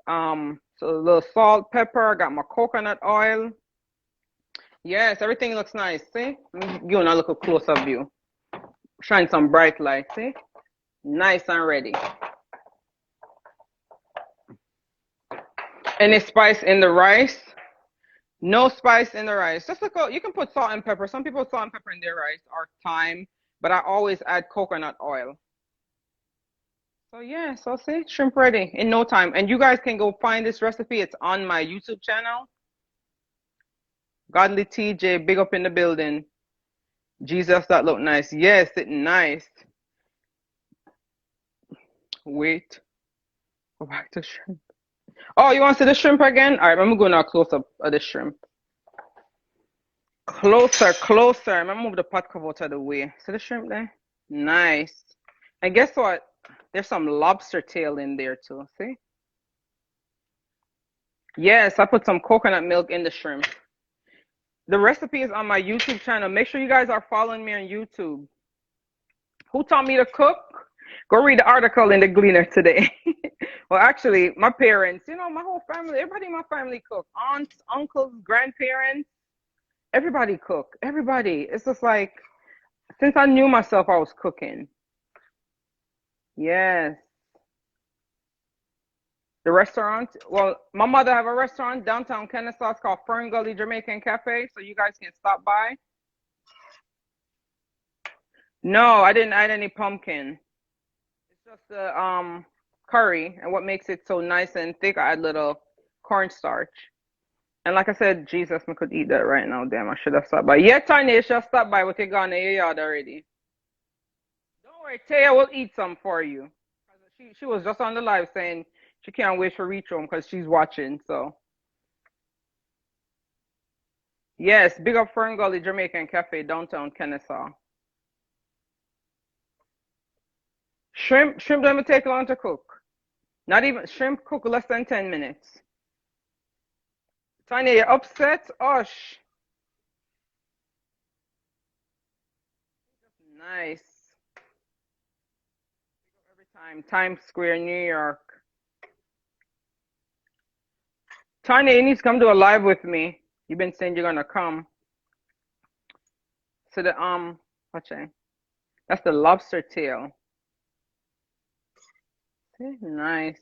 So a little salt, pepper. I got my coconut oil. Yes, everything looks nice. See? Give you a little close-up view. Shine some bright light. See? Nice and ready. Any spice in the rice? No spice in the rice. Just look out. You can put salt and pepper. Some people put salt and pepper in their rice or thyme, but I always add coconut oil. So yeah, so see, shrimp ready in no time. And you guys can go find this recipe. It's on my YouTube channel. Godly TJ, big up in the building. Jesus, that look nice. Yes, it's nice. Wait. Go back to shrimp. Oh, you want to see the shrimp again? All right, I'm going to go now close up of the shrimp. Closer, closer. I'm going to move the pot cover out of the way. See the shrimp there? Nice. And guess what? There's some lobster tail in there too. See? Yes, I put some coconut milk in the shrimp. The recipe is on my YouTube channel. Make sure you guys are following me on YouTube. Who taught me to cook? Go read the article in the Gleaner today. Well, actually, my parents, you know, my whole family, everybody in my family cook. Aunts, uncles, grandparents, everybody cook. Everybody. It's just like, since I knew myself, I was cooking. Yes. The restaurant, well, my mother have a restaurant downtown Kennesaw. It's called Fern Gully Jamaican Cafe, so you guys can stop by. No, I didn't add any pumpkin. It's just the curry, and what makes it so nice and thick, I add little cornstarch. And like I said, Jesus, I could eat that right now. Damn, I should have stopped by. Yeah, Tanya, you should have stopped by, but you're gone in your yard already. Don't worry, Taya will eat some for you. She was just on the live saying she can't wait for reach home because she's watching. So yes, big up Fern Gully Jamaican Cafe, downtown Kennesaw. Shrimp doesn't take long to cook. Not even shrimp cook less than 10 minutes. Tanya, you're upset? Osh. Nice. Every time. Times Square, New York. Tanya, you need to come do a live with me. You've been saying you're gonna come. So the what's that? That's the lobster tail. Nice.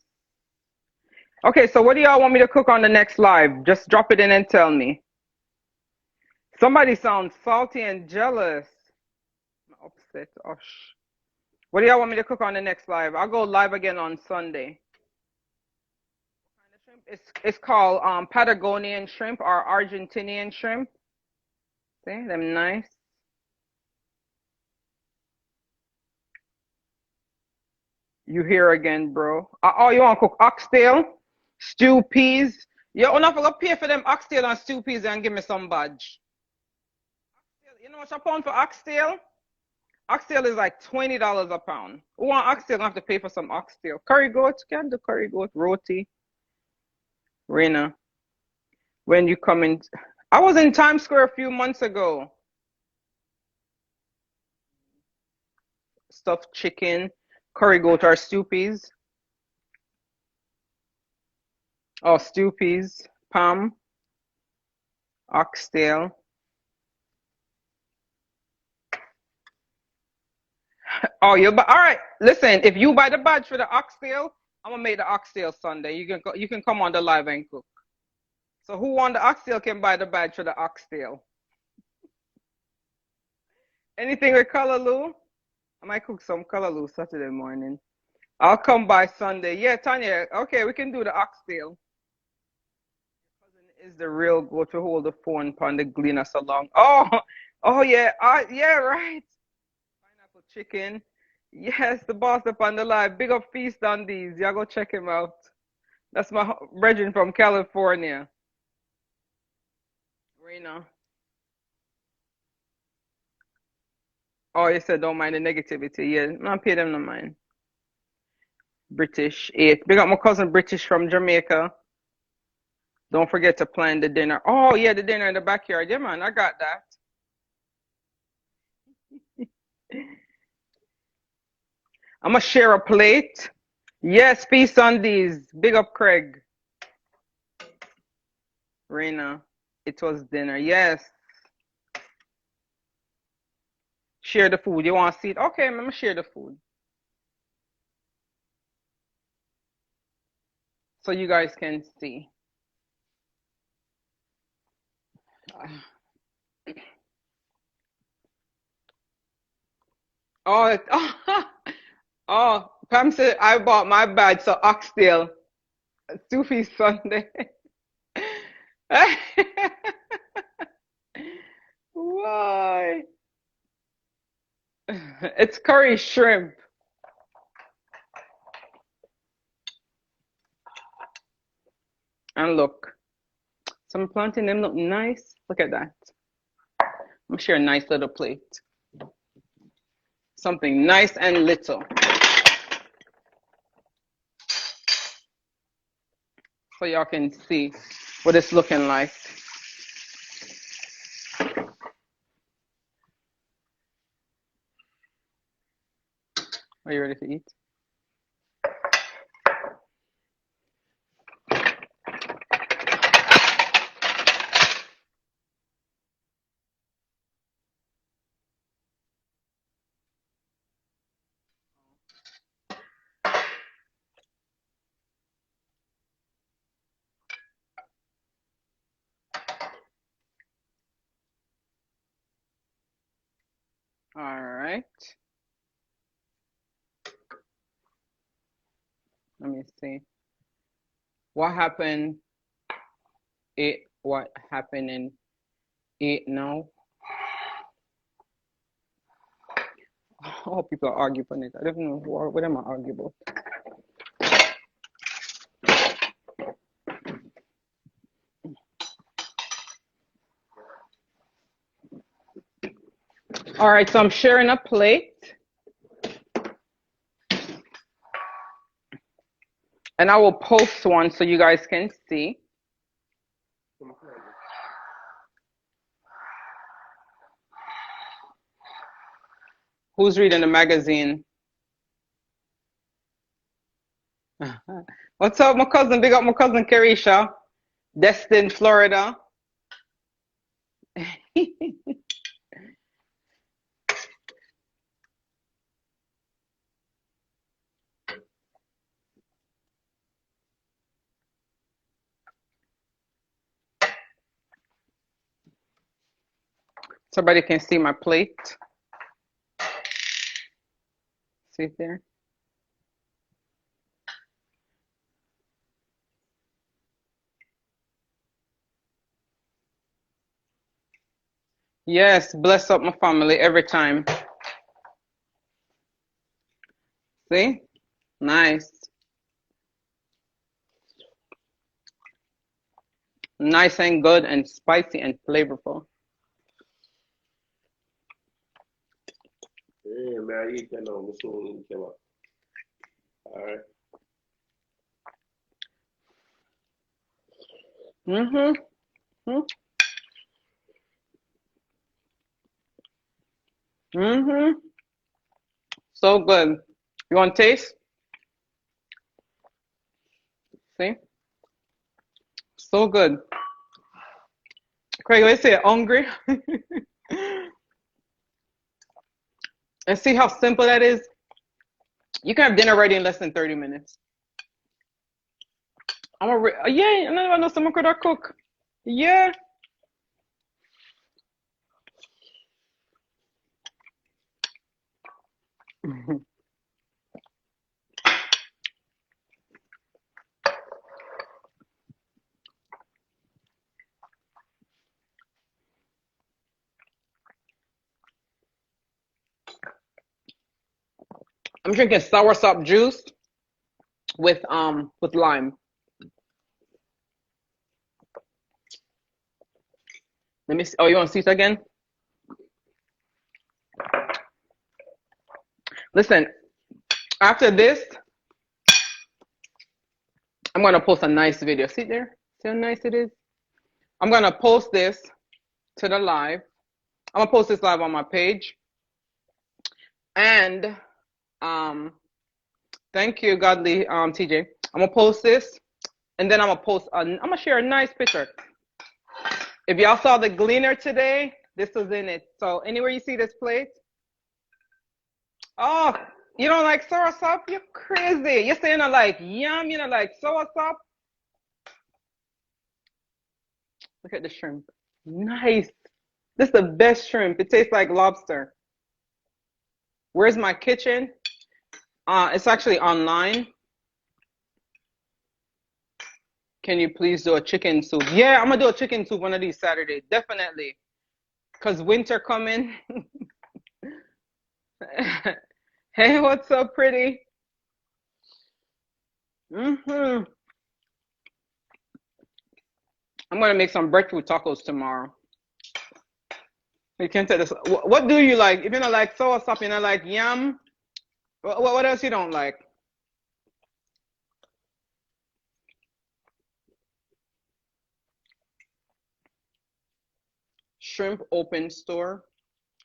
Okay, so what do y'all want me to cook on the next live? Just drop it in and tell me. Somebody sounds salty and jealous. I'm upset. Oh, what do y'all want me to cook on the next live? I'll go live again on Sunday. It's called Patagonian shrimp or Argentinian shrimp. See, them nice. You here again, bro. Oh, you want to cook oxtail, stew peas? You're not going to pay for them oxtail and stew peas and give me some badge. You know what's a pound for oxtail? Oxtail is like $20 a pound. Who want oxtail? I have to pay for some oxtail. Curry goat, can do curry goat, roti. Rena, when you come in, I was in Times Square a few months ago. Stuffed chicken, curry goat or stew peas. Oh, stew peas, palm, oxtail. Oh, all right. Listen, if you buy the badge for the oxtail, I'm gonna make the oxtail Sunday. You can come on the live and cook. So who won the oxtail can buy the badge for the oxtail. Anything with color, Lou? I might cook some callaloo Saturday morning. I'll come by Sunday. Yeah, Tanya. Okay, we can do the oxtail. Cousin is the real go to hold the phone on the gleaner so long. Oh, oh yeah, yeah, right. Pineapple chicken. Yes, the boss up on the live. Big up feast on these. Y'all go check him out. That's my brethren from California. Rena. Oh, you said don't mind the negativity. Yeah, not pay them no mind. British 8. Big up my cousin British from Jamaica. Don't forget to plan the dinner. Oh, yeah, the dinner in the backyard. Yeah, man, I got that. I'm going to share a plate. Yes, feast on these. Big up Craig. Rena, it was dinner. Yes. Share the food. You want to see it? Okay, I'm going to share the food. So you guys can see. Oh, oh, Pam said I bought my bad, so oxtail. Sufi Sunday. Why? It's curry shrimp. And look, some plantain them look nice. Look at that. I'm gonna share a nice little plate. Something nice and little. So y'all can see what it's looking like. Are you ready to eat? All right. Let me see. What happened? What happened in it now? Oh, people argue on it. I don't know what am I arguing about. All right, so I'm sharing a plate. And I will post one so you guys can see. Who's reading the magazine? What's up, my cousin? Big up my cousin Kerisha. Destin, Florida. Somebody can see my plate. See it there? Yes, bless up my family every time. See? Nice. Nice and good and spicy and flavorful. Yeah, man, I eat that on the soon came up. All right. Mm-hmm. Mm-hmm. So good. You want to taste? See? So good. Craig, let's say hungry. And see how simple that is? You can have dinner ready in less than 30 minutes. Yeah, I know someone could cook. Yeah. I'm drinking soursop juice with lime. Let me see. Oh, you want to see it again? Listen, after this, I'm gonna post a nice video. See there? See how nice it is? I'm gonna post this to the live. I'm gonna post this live on my page. And thank you, Godly TJ. I'm gonna post this, and then I'm gonna share a nice picture. If y'all saw the Gleaner today, this was in it. So anywhere you see this plate, oh, you don't like soursop? You're crazy. You're saying I like yum, you don't like soursop? Look at the shrimp. Nice. This is the best shrimp. It tastes like lobster. Where's my kitchen? It's actually online. Can you please do a chicken soup? Yeah, I'm gonna do a chicken soup one of these Saturdays, definitely. Cause winter coming. Hey, what's up, pretty? I'm gonna make some breadfruit tacos tomorrow. You can't tell this. What do you like? If you don't like soursop, you don't like yam. What else you don't like? Shrimp open store.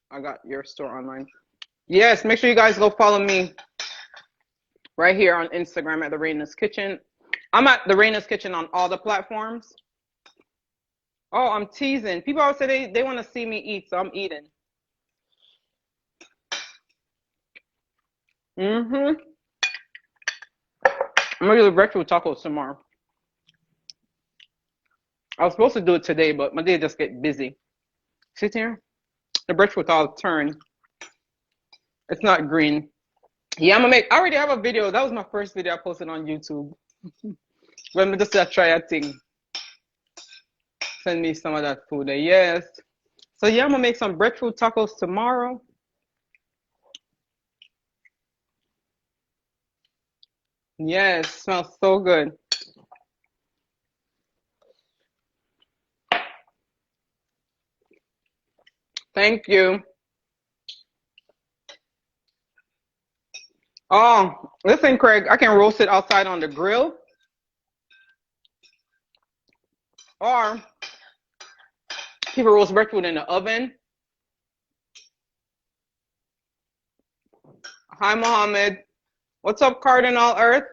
I got your store online. Yes, make sure you guys go follow me right here on Instagram at The Raina's Kitchen. I'm at The Raina's Kitchen on all the platforms. Oh, I'm teasing. People always say they want to see me eat, so I'm eating. I'm gonna do the breadfruit tacos tomorrow. I was supposed to do it today, but my day just get busy. Sit here. The breadfruit all turn. It's not green. Yeah, I'm gonna make. I already have a video. That was my first video I posted on YouTube. Let me just try a thing. Send me some of that food. Yes. So yeah, I'm gonna make some breadfruit tacos tomorrow. Yes, smells so good. Thank you. Oh, listen, Craig, I can roast it outside on the grill. Or people roast breadfruit in the oven. Hi, Mohammed. What's up, Cardinal Earth?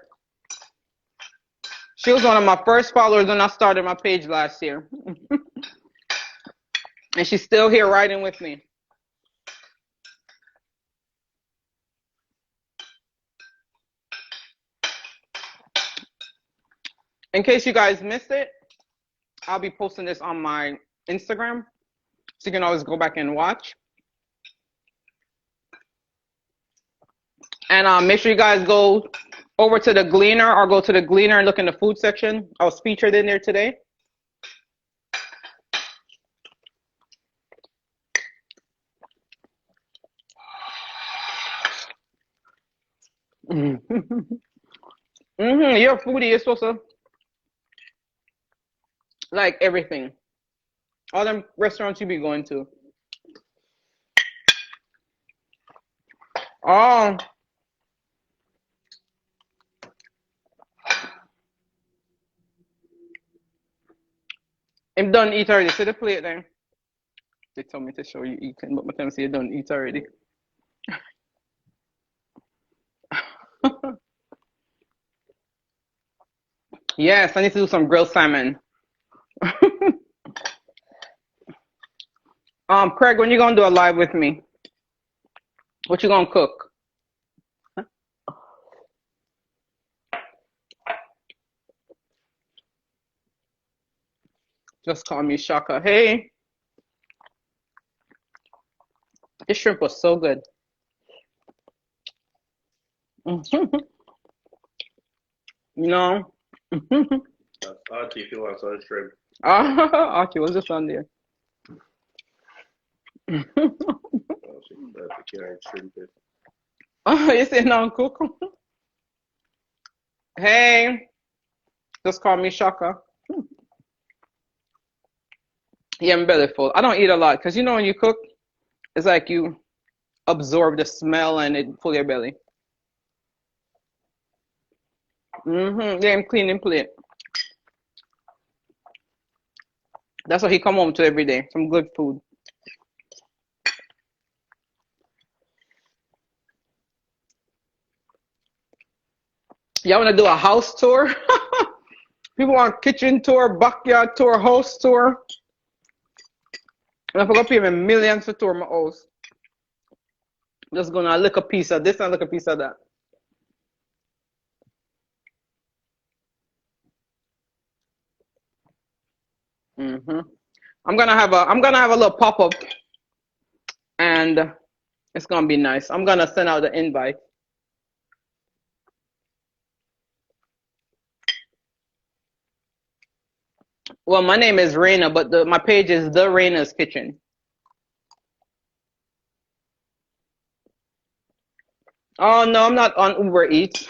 She was one of my first followers when I started my page last year. And she's still here riding with me. In case you guys missed it, I'll be posting this on my Instagram, so you can always go back and watch. And make sure you guys go over to the Gleaner or go to the Gleaner and look in the food section. I was featured in there today. You're a foodie. You're supposed to like everything. All them restaurants you be going to. Oh. I'm done eat already. See the plate there. They told me to show you eating, but my time say you done eat already. Yes, I need to do some grilled salmon. Craig, when you gonna do a live with me? What you gonna cook? Just call me Shaka. Hey, this shrimp was so good. No. That's Auntie if you want some shrimp. Archie was just on there. Oh, she said the carrot shrimp is. Oh, you say no, cook? Hey, just call me Shaka. Yeah, I'm belly full. I don't eat a lot because you know when you cook, it's like you absorb the smell and it full your belly. Yeah, I'm cleaning plate. That's what he come home to every day. Some good food. Y'all want to do a house tour? People want kitchen tour, backyard tour, house tour. And I forgot to pay me millions to tour my house. Just gonna lick a piece of this and lick a piece of that. I'm gonna have a little pop up, and it's gonna be nice. I'm gonna send out the invite. Well, my name is Raina, but my page is The Raina's Kitchen. Oh no, I'm not on Uber Eats.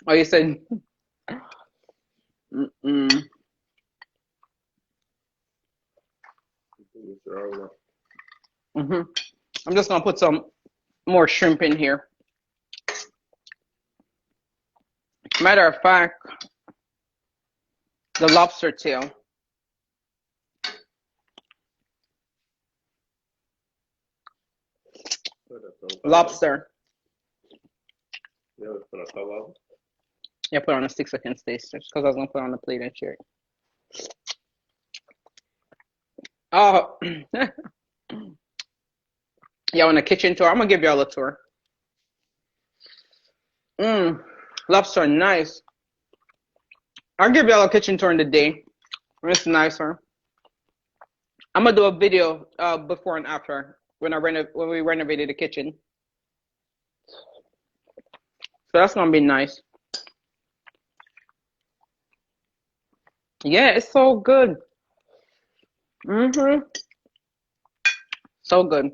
Oh, you said. Mm-mm. It's wrong. I'm just gonna put some more shrimp in here. Matter of fact, the lobster tail. Lobster. Yeah, put a cover. Yeah, put on a 6 second taste because I was gonna put it on the plate and share it. Oh, y'all want a kitchen tour? I'm gonna give y'all a tour. Lobster, nice. I'll give y'all a kitchen tour in the day. It's nicer. I'm gonna do a video before and after when we renovated the kitchen. So that's gonna be nice. Yeah, it's so good. So good.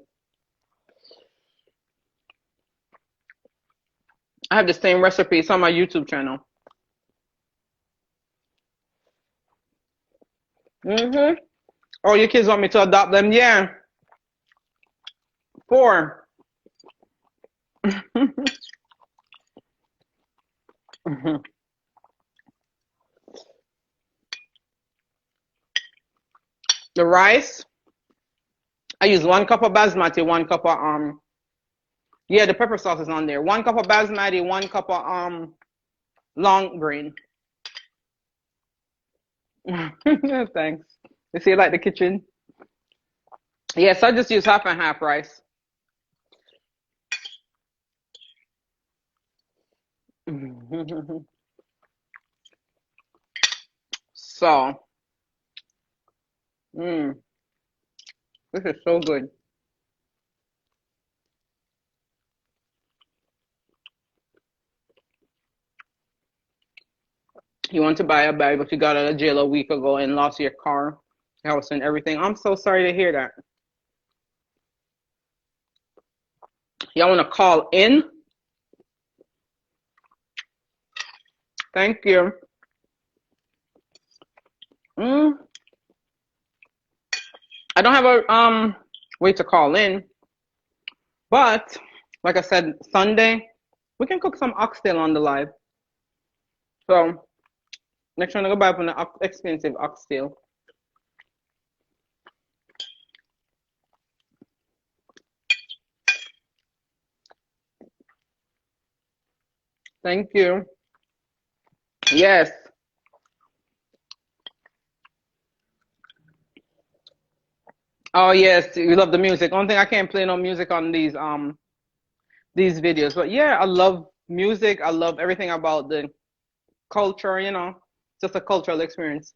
I have the same recipe. It's on my YouTube channel. Oh, your kids want me to adopt them? Yeah. 4. The rice, I use 1 cup of basmati, 1 cup of yeah, the pepper sauce is on there. 1 cup of basmati, 1 cup of long grain. Thanks. You see, like the kitchen. Yes, I just use half and half rice. So, this is so good. You want to buy a bag, but you got out of jail a week ago and lost your car, house, and everything. I'm so sorry to hear that. Y'all want to call in? Thank you. I don't have a way to call in, but like I said, Sunday we can cook some oxtail on the live. So next time I go buy from the expensive oxtail. Thank you. Yes. Oh yes, you love the music. Only thing I can't play no music on these videos. But yeah, I love music. I love everything about the culture, just a cultural experience.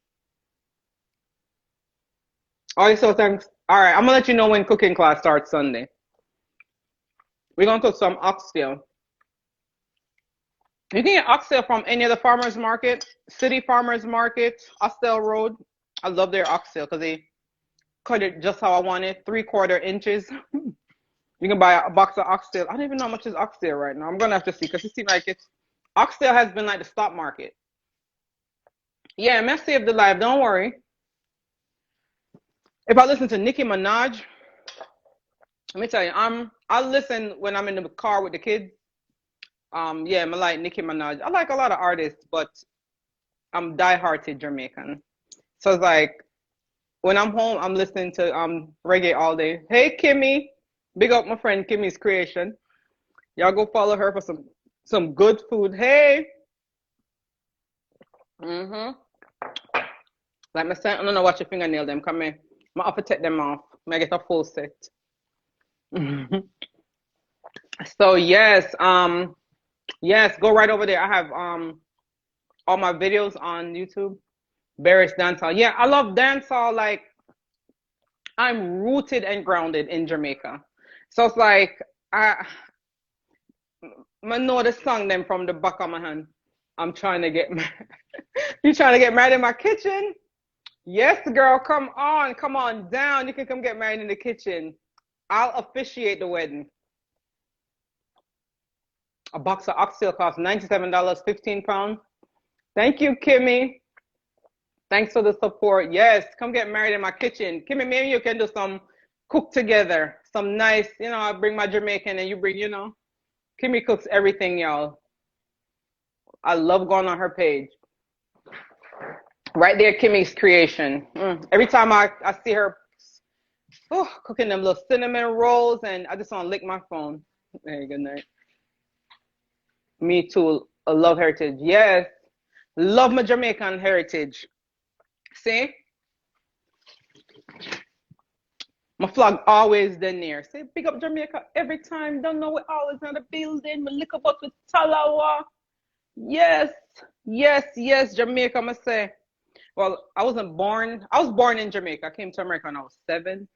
All right, so thanks. All right, I'm gonna let you know when cooking class starts Sunday. We're gonna cook some oxtail. You can get oxtail from any of the farmers market, city farmers market, Oxtail Road. I love their oxtail because they cut it just how I want it, 3/4 inches. You can buy a box of oxtail. I don't even know how much is oxtail right now. I'm gonna have to see because it seems like it's oxtail has been like the stock market. Yeah, I'm gonna save the life. Don't worry. If I listen to Nicki Minaj, let me tell you, I listen when I'm in the car with the kids. Yeah, I like Nicki Minaj. I like a lot of artists, but I'm die-hearted Jamaican. So it's like when I'm home, I'm listening to reggae all day. Hey Kimmy, big up my friend Kimmy's Creation. Y'all go follow her for some good food. Hey. Mhm. Like my son, I don't know what your fingernail them. Come here. I'm have to take them off. May I get a full set. So yes, go right over there. I have all my videos on YouTube. Barris dancehall. Yeah, I love dancehall. Like I'm rooted and grounded in Jamaica. So it's like I know the song them from the back of my hand. I'm trying to get married. You trying to get married in my kitchen? Yes, girl. Come on down. You can come get married in the kitchen. I'll officiate the wedding. A box of oxtail costs $97, 15 pounds. Thank you, Kimmy. Thanks for the support. Yes, come get married in my kitchen. Kimmy, maybe you can do some cook together. Some nice, I bring my Jamaican and you bring, Kimmy cooks everything, y'all. I love going on her page. Right there, Kimmy's Creation. Every time I see her cooking them little cinnamon rolls, and I just want to lick my phone. Hey, good night. Me too. I love heritage. Yes. Love my Jamaican heritage. See? My flag always there near. Say, pick up Jamaica every time. Don't know we always in the building. We lick up with Talawa. Yes. Yes, Jamaica, I must say. Well, I was born in Jamaica. I came to America when I was 7.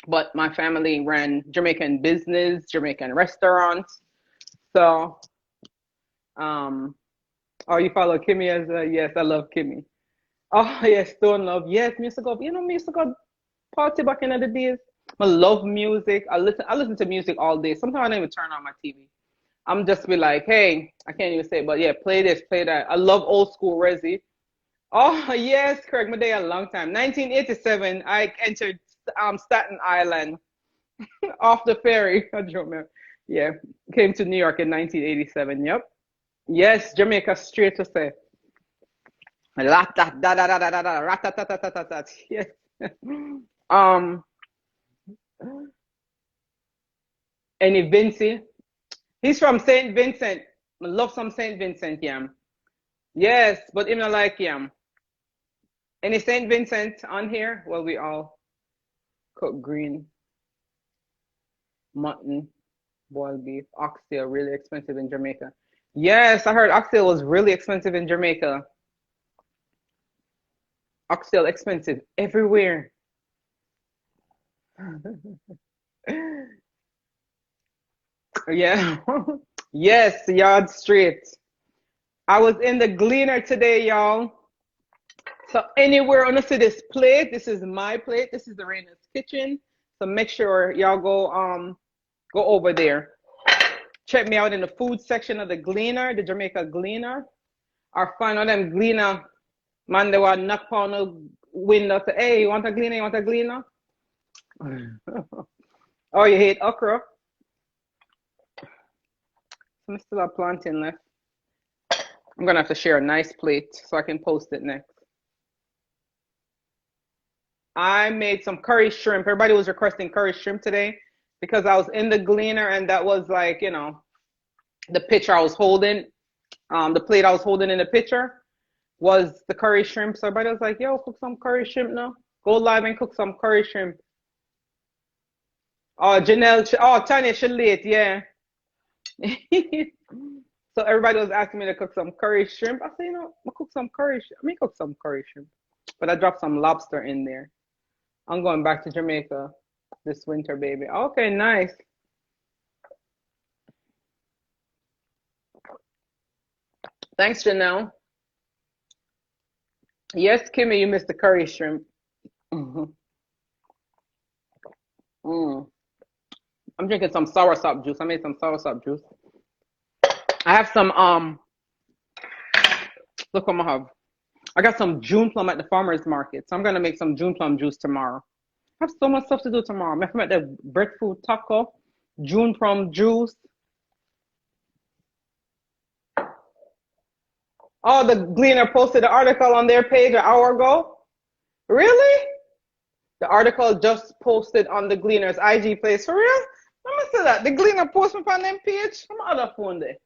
But my family ran Jamaican business, Jamaican restaurants. So, oh, you follow Kimmy as yes, I love Kimmy. Oh, yes, Stone Love. Yes, music of, music of party back in the days. I love music. I listen to music all day. Sometimes I don't even turn on my TV. I'm just be like, hey, I can't even say it, but yeah, play this, play that. I love old school Resi. Oh yes, Craig, my day a long time. 1987, I entered Staten Island off the ferry. I don't remember. Yeah, came to New York in 1987. Yep. Yes, Jamaica straight to say. Yes. Um, any Vinci? He's from Saint Vincent. I love some Saint Vincent yam. Yes, but him not like yam. Any Saint Vincent on here? Well, we all cook green, mutton, boiled beef, oxtail, really expensive in Jamaica. Yes, I heard oxtail was really expensive in Jamaica. Oxtail expensive everywhere. Yeah. Yes, Yard Street. I was in the Gleaner today, y'all. So anywhere on see this plate, this is my plate. This is the Raina's kitchen. So make sure y'all go over there. Check me out in the food section of the Gleaner, the Jamaica Gleaner. Or find out them Gleaner man they want knock on the window say, hey, you want a Gleaner? You want a Gleaner? Oh, you hate okra? I'm still have plantain left. I'm gonna have to share a nice plate so I can post it next. I made some curry shrimp. Everybody was requesting curry shrimp today because I was in the Gleaner and that was like, the picture I was holding, the plate I was holding in the picture was the curry shrimp. So everybody was like, yo, cook some curry shrimp now. Go live and cook some curry shrimp. Oh, Tanya, she late, yeah. So everybody was asking me to cook some curry shrimp. I said, I'll cook some curry shrimp. Let me cook some curry shrimp. But I dropped some lobster in there. I'm going back to Jamaica this winter, baby. Okay, nice. Thanks, Janelle. Yes, Kimmy, you missed the curry shrimp. Mhm. I'm drinking some soursop juice. I made some soursop juice. I have some look what I have. I got some June plum at the farmer's market. So I'm gonna make some June plum juice tomorrow. I have so much stuff to do tomorrow. I'm gonna make the breadfruit taco, June plum juice. Oh, the Gleaner posted an article on their page an hour ago. Really? The article just posted on the Gleaner's IG page. For real? Let me see that. The Gleaner posted on them page. From other phone there.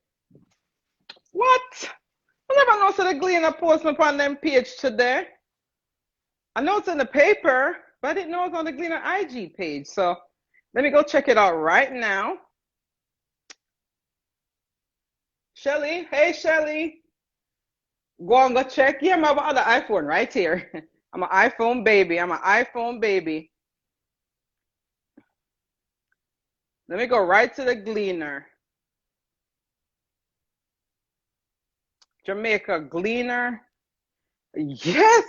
What? I never know so the Gleaner posted on them page today. I know it's in the paper, but I didn't know it was on the Gleaner IG page. So let me go check it out right now. Shelly, hey Shelly. Go on, go check. Yeah, my other iPhone right here. I'm an iPhone baby. I'm an iPhone baby. Let me go right to the Gleaner. Jamaica Gleaner. Yes,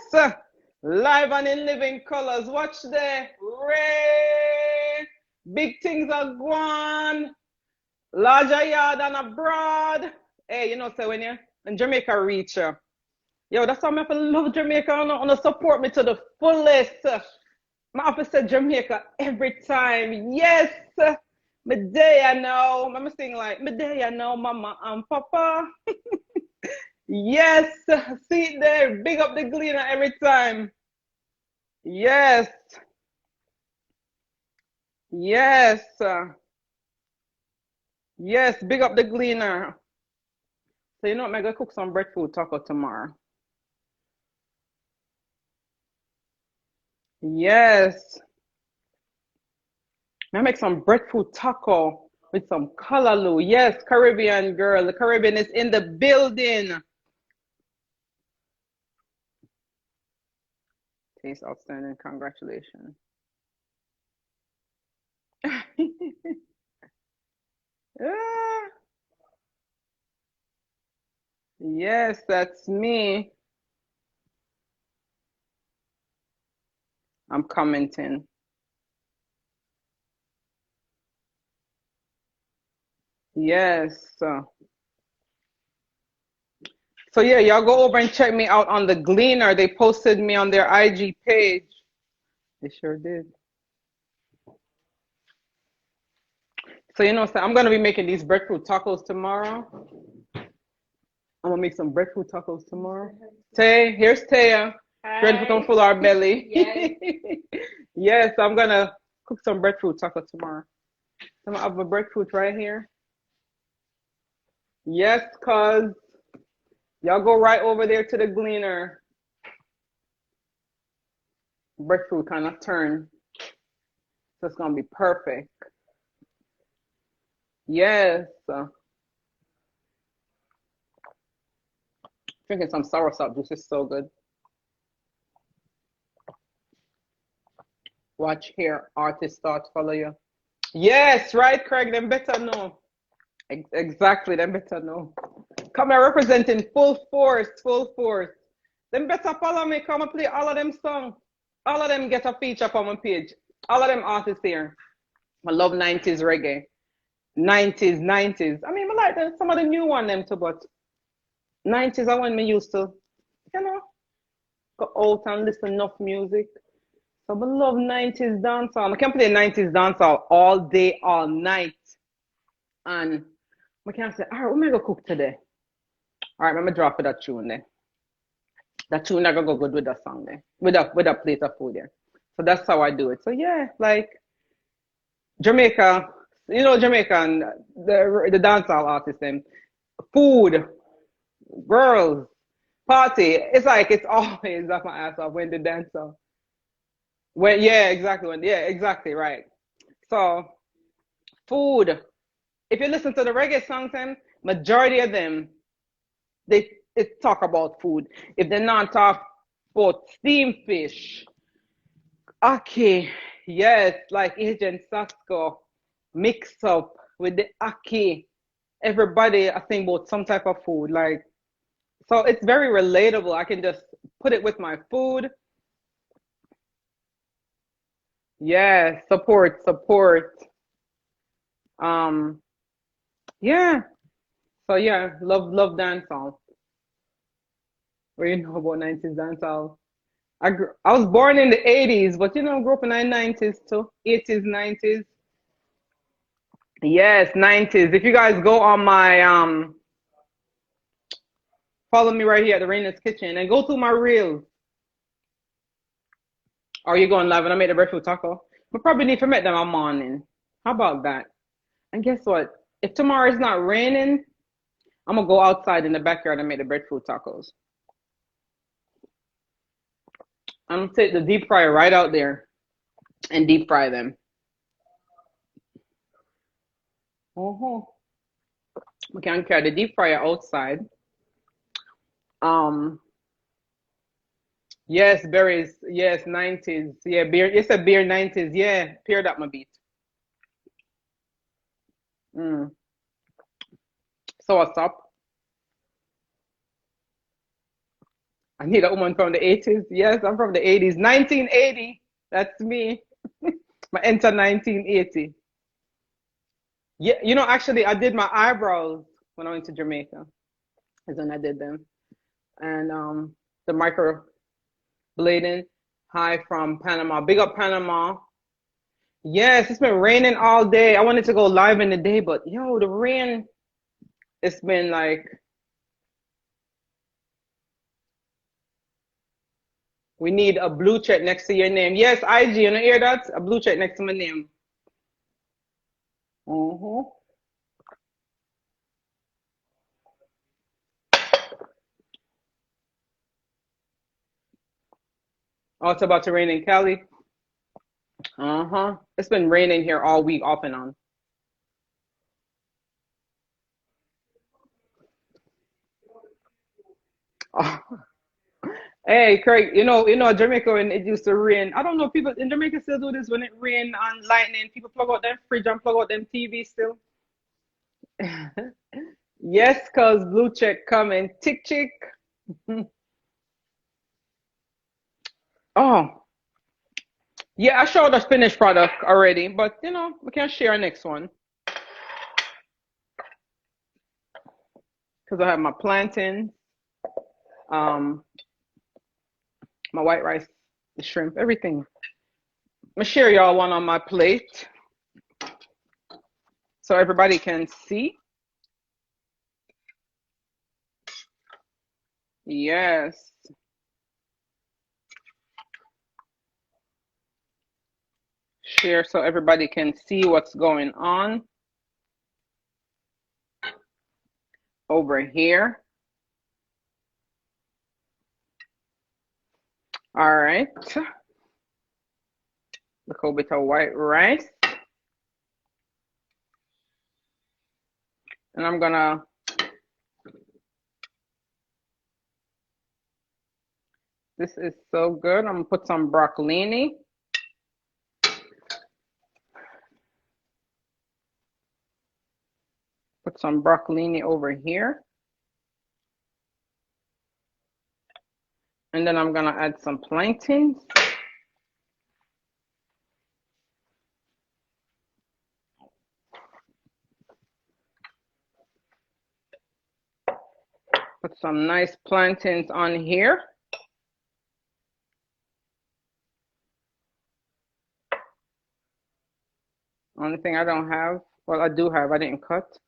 live and in living colors. Watch the rain. Big things are gone. Larger yard and abroad. Hey, you know, so when you in Jamaica reach, yo, that's why I love Jamaica. I want to support me to the fullest. My office said Jamaica every time. Yes, my day I know. I'm singing like, my day I know, mama and papa. Yes, see there, big up the Gleaner every time. Yes, yes, yes, big up the Gleaner. So you know what, I'm gonna cook some breadfruit taco tomorrow. Yes, I make some breadfruit taco with some callaloo. Yes, Caribbean girl, the Caribbean is in the building. Taste outstanding, congratulations. Ah, yes, that's me. I'm commenting. Yes. So yeah, y'all go over and check me out on the Gleaner. They posted me on their IG page. They sure did. So you know, so I'm gonna be making these breadfruit tacos tomorrow. I'm gonna make some breadfruit tacos tomorrow. Tay, here's Taya. Ready to come full our belly. Yes. Yes, I'm gonna cook some breadfruit tacos tomorrow. I'm gonna have a breadfruit right here. Yes, cuz y'all go right over there to the Gleaner. Breadfruit kind of turn. So it's gonna be perfect. Yes. Drinking some soursop juice is so good. Watch here, artist start follow you. Yes, right, Craig. Them better know. Exactly, them better know. Come here, representing full force, full force. Them better follow me. Come and play all of them songs. All of them get a feature on my page. All of them artists here. I love 90s reggae. 90s. I mean, I like some of the new one them too, but 90s I want me used to, you know, go out and listen enough music. So I love 90s dancehall. I can play 90s dancehall all day, all night. And I can say, all right, what am I going to cook today? All right, I'm going to drop for that tune there. That tune not going to go good with that song there, with a plate of food there. So that's how I do it. So yeah, like Jamaica, you know, Jamaica and the dancehall artists, them, food, girls, party. It's like it's always off my ass off when the dancehall. When yeah, exactly. Yeah, exactly right. So food. If you listen to the reggae songs, then majority of them they talk about food. If they're not talk about steamed fish, Aki. Yes, like Agent Sasko mix up with the Aki. Everybody, I think, about some type of food. Like, so it's very relatable. I can just put it with my food. Yeah, support. Um, yeah. So yeah, love dancehall. What do you know about 90s dancehall? I was born in the 80s, but grew up in the 90s too. 80s, 90s. Yes, 90s. If you guys go on my follow me right here at the Raina's Kitchen and go through my reels. Or you going live and I made a breadfruit taco. We probably need to make them a morning. How about that? And guess what? If tomorrow is not raining, I'm gonna go outside in the backyard and make the breadfruit tacos. I'm gonna take the deep fryer right out there and deep fry them. Uh-huh. We can carry the deep fryer outside. Um, yes, berries. Yes, 90s. Yeah, beer. It's a beer 90s. Yeah, paired up my beat. Mm. So what's up? I need a woman from the 80s. Yes, I'm from the 80s. 1980. That's me. I enter 1980. Yeah, actually, I did my eyebrows when I went to Jamaica. Is when I did them. And the micro blading. Hi from Panama. Big up Panama. Yes, it's been raining all day. I wanted to go live in the day, but yo, the rain, it's been like, we need a blue check next to your name. Yes, IG, you know, hear that? A blue check next to my name. Uh-huh. Oh, it's about to rain in Cali. Uh-huh. It's been raining here all week, off and on. Hey, Craig, Jamaica when it used to rain. I don't know, people in Jamaica still do this when it rain and lightning. People plug out them fridge and plug out them TV still. Yes, cause blue check coming. Tick chick. Oh, yeah, I showed the finished product already, but we can share next one. Because I have my plantains, um, my white rice, the shrimp, everything. I'm gonna share y'all one on my plate so everybody can see. Yes. Share so everybody can see what's going on over here. All right. A little bit of white rice. And I'm gonna this is so good. I'm gonna put some broccolini. Put some broccolini over here. And then I'm gonna add some plantains. Put some nice plantains on here. Only thing I don't have, well, I do have, I didn't cut,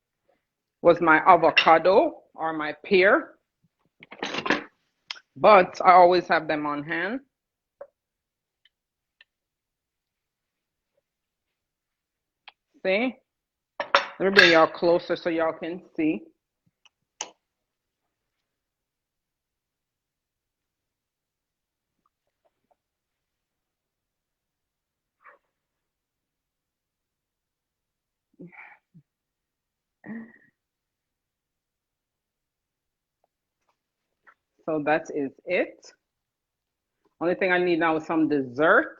was my avocado or my pear. But I always have them on hand. See? Let me bring y'all closer so y'all can see. So that is it. Only thing I need now is some dessert.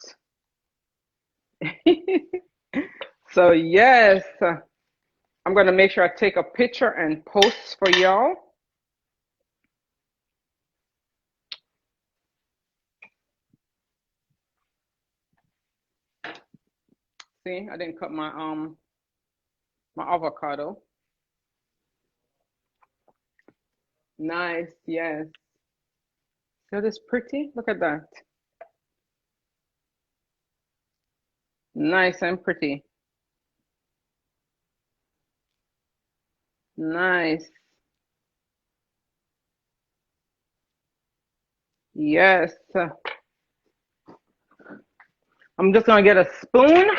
So yes, I'm gonna make sure I take a picture and post for y'all. See, I didn't cut my avocado. Nice, yes. So this pretty? Look at that. Nice and pretty. Nice. Yes. I'm just gonna get a spoon.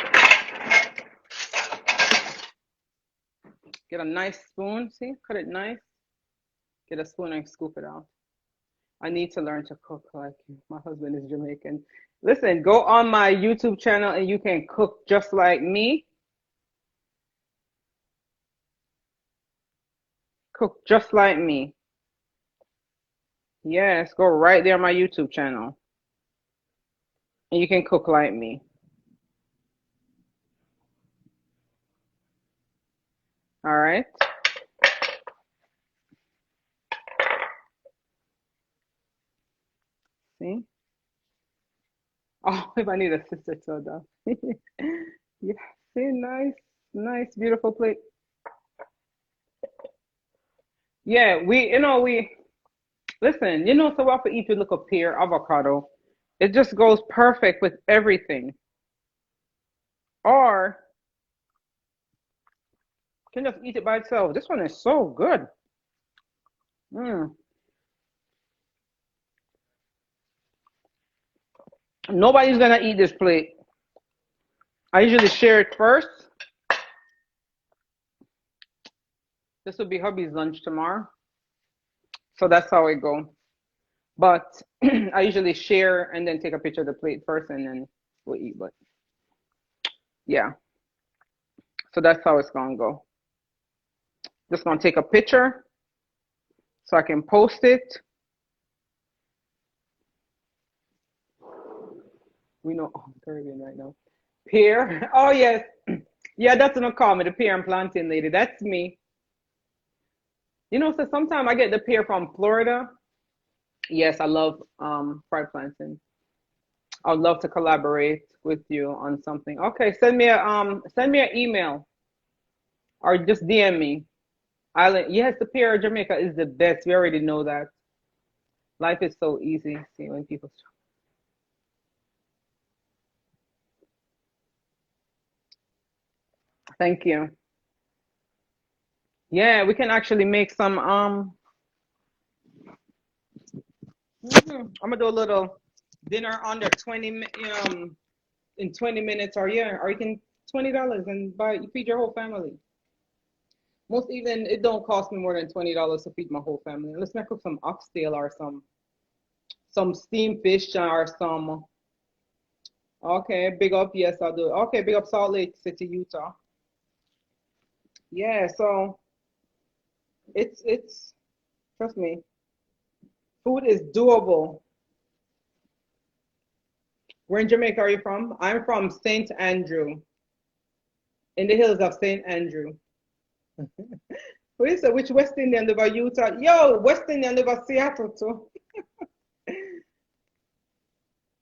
Get a nice spoon. See, cut it nice. Get a spoon and scoop it out. I need to learn to cook like you. My husband is Jamaican. Listen, go on my YouTube channel and you can cook just like me. Cook just like me. Yes, go right there on my YouTube channel. And you can cook like me. All right. See? Oh, if I need a sister to that. Yeah, see, nice, nice, beautiful plate. Yeah, listen, so what for eat with look up pear, avocado. It just goes perfect with everything. Or you can just eat it by itself. This one is so good. Mm. Nobody's gonna eat this plate. I usually share it first. This will be hubby's lunch tomorrow. So that's how it go. But I usually share and then take a picture of the plate first and then we'll eat. But yeah. So that's how it's gonna go. Just gonna take a picture so I can post it. We know Caribbean right now. Pear. Oh yes. Yeah, that's what I call me, the pear and plantain lady. That's me. So sometimes I get the pear from Florida. Yes, I love fried plantain. I'd love to collaborate with you on something. Okay, send me an email or just DM me. Island, yes, the pear of Jamaica is the best. We already know that. Life is so easy. See when people. Thank you. Yeah, we can actually make some I'm gonna do a little dinner under 20 in 20 minutes or yeah, or you can $20 and you feed your whole family. Most even it don't cost me more than $20 to feed my whole family. Let's make up some oxtail or some steamed fish or some. Okay, big up. Yes, I'll do it. Okay, big up Salt Lake City, Utah. Yeah, so it's trust me, food is doable. Where in Jamaica are you from? I'm from St. Andrew, in the hills of St. Andrew. Who is it? Which West Indian live in Utah? Yo, West Indian live in Seattle too.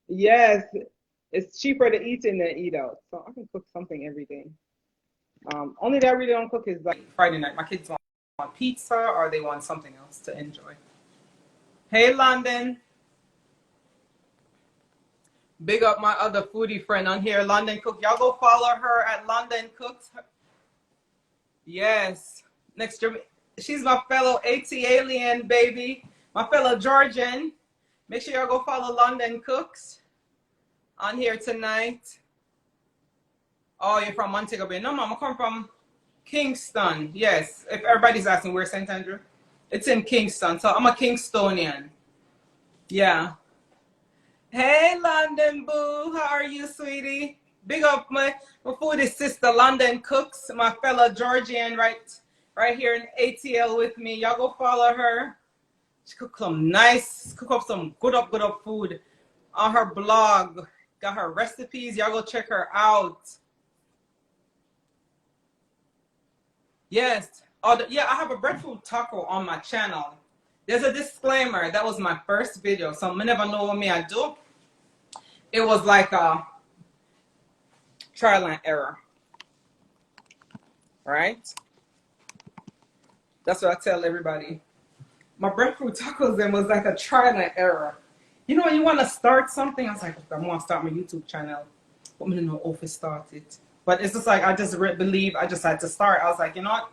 Yes, it's cheaper to eat in than eat out. So I can cook something every day. Only that I really don't cook is like Friday night. My kids want pizza or they want something else to enjoy. Hey, London. Big up my other foodie friend on here, London Cook. Y'all go follow her at London Cooks. Yes. She's my fellow AT alien, baby. My fellow Georgian. Make sure y'all go follow London Cooks on here tonight. Oh, you're from Montego Bay. No, Mom, I come from Kingston. Yes. If everybody's asking where's St. Andrew, it's in Kingston. So I'm a Kingstonian. Yeah. Hey, London Boo. How are you, sweetie? Big up my foodie sister, London Cooks, my fellow Georgian right here in ATL with me. Y'all go follow her. She cook up some good up food on her blog. Got her recipes. Y'all go check her out. Yes. Oh, yeah, I have a breadfruit taco on my channel. There's a disclaimer. That was my first video, so I never know what I do. It was like a trial and error, right? That's what I tell everybody. My breadfruit tacos then was like a trial and error. You know, when you want to start something, I was like, I want to start my YouTube channel, but I don't know if it started. But it's just like, I just believe I just had to start. I was like, you know what?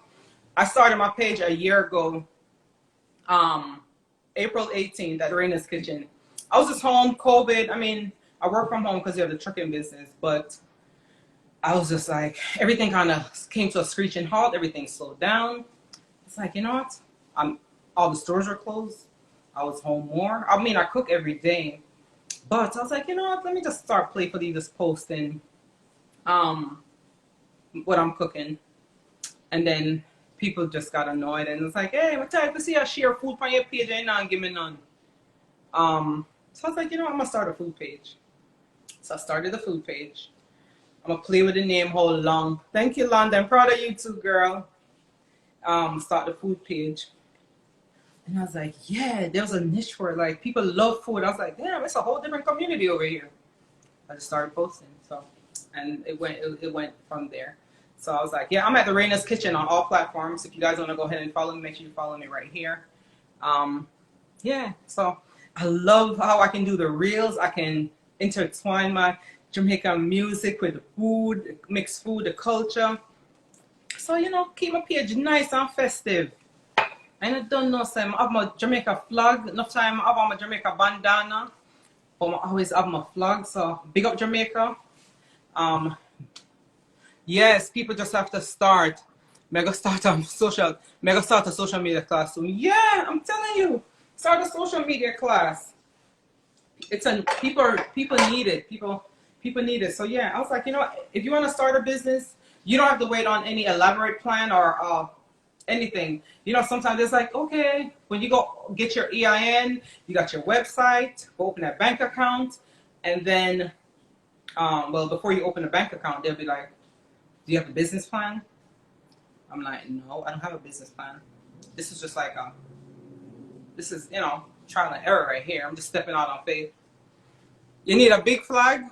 I started my page a year ago, April 18th at Raina's Kitchen. I was just home, COVID. I mean, I work from home because you have the trucking business, but I was just like, everything kind of came to a screeching halt. Everything slowed down. It's like, you know what? All the stores are closed. I was home more. I mean, I cook every day, but I was like, you know what? Let me just start playfully just posting what I'm cooking. And then people just got annoyed and it's like, hey, I'm tired to see you share food on your page and not give me none. So I was like, you know what? I'm gonna start a food page. So I started the food page. I'm gonna play with the name whole long. Thank you, Londa. I'm proud of you too, girl. Start the food page. And I was like, yeah, there was a niche for it. Like, people love food. I was like, damn, it's a whole different community over here. I just started posting. So, and it went from there. So I was like, yeah, I'm at the Raina's Kitchen on all platforms. If you guys want to go ahead and follow me, make sure you follow me right here. Yeah, so I love how I can do the reels. I can intertwine my Jamaican music with the food, mix food, the culture. So, you know, keep my page nice and festive. And I don't know, so I have my Jamaica flag. Enough time I have my Jamaica bandana. But I always have my flag. So big up Jamaica. Yes, people just have to start. Mega start a social media class soon. Yeah, I'm telling you. Start a social media class. People need it. People need it. So yeah, I was like, you know, if you want to start a business, you don't have to wait on any elaborate plan or anything. You know, sometimes it's like, okay, when you go get your EIN, you got your website, go open that bank account, and then, well, before you open a bank account, they'll be like, do you have a business plan? I'm like, no, I don't have a business plan. This is just like, this is, you know, trial and error right here. I'm just stepping out on faith. You need a big flag,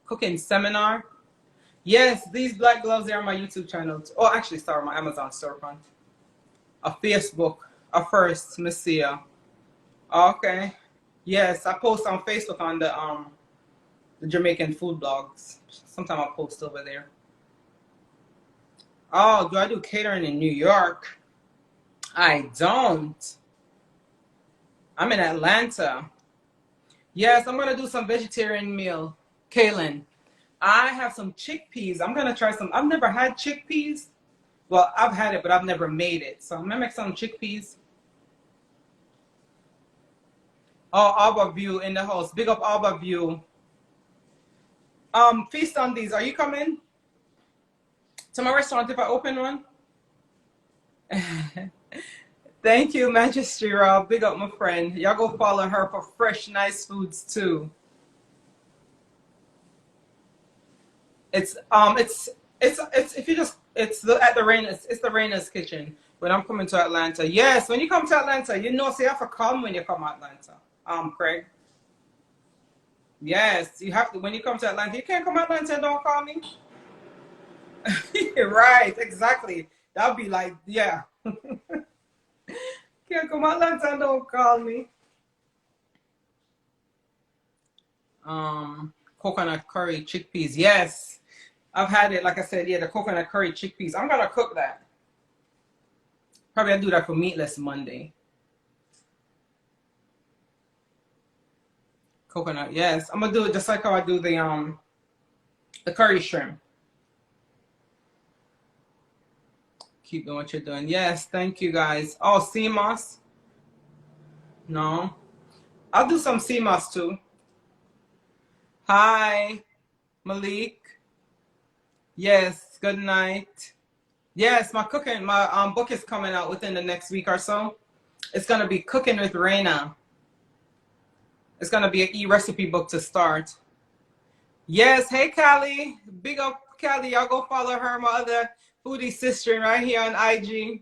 cooking seminar. Yes, these black gloves are on my YouTube channel. Oh, actually, sorry, my Amazon storefront. A Facebook, a first, Messiah. Okay. Yes, I post on Facebook on the Jamaican food blogs. Sometimes I post over there. Oh, do I do catering in New York? I don't. I'm in Atlanta. Yes, I'm gonna do some vegetarian meal. Kaylin, I have some chickpeas. I'm gonna try some. I've never had chickpeas. Well, I've had it, but I've never made it. So I'm gonna make some chickpeas. Oh, Arbor View in the house. Big up Arbor View. Feast on these. Are you coming to my restaurant if I open one? Thank you, Manchester Rob. Big up my friend. Y'all go follow her for fresh, nice foods too. It's if you just it's the Raina's Kitchen when I'm coming to Atlanta. Yes, when you come to Atlanta, you know, so you have to come when you come to Atlanta. Craig. Yes, you have to when you come to Atlanta. You can't come to Atlanta and don't call me. Right, exactly. That'd be like, yeah. Can't come to Atlanta and don't call me. Coconut curry chickpeas. Yes. I've had it, like I said, yeah, the coconut curry chickpeas. I'm gonna cook that. Probably I'll do that for Meatless Monday. Coconut, yes. I'm gonna do it just like how I do the curry shrimp. Keep doing what you're doing. Yes, thank you guys. Oh, sea moss. No. I'll do some sea moss too. Hi, Malik. Yes, good night. Yes, my book is coming out within the next week or so. It's gonna be Cooking with Raina. It's gonna be an e-recipe book to start. Yes, hey Callie. Big up Callie. Y'all go follow her, my other foodie sister right here on IG.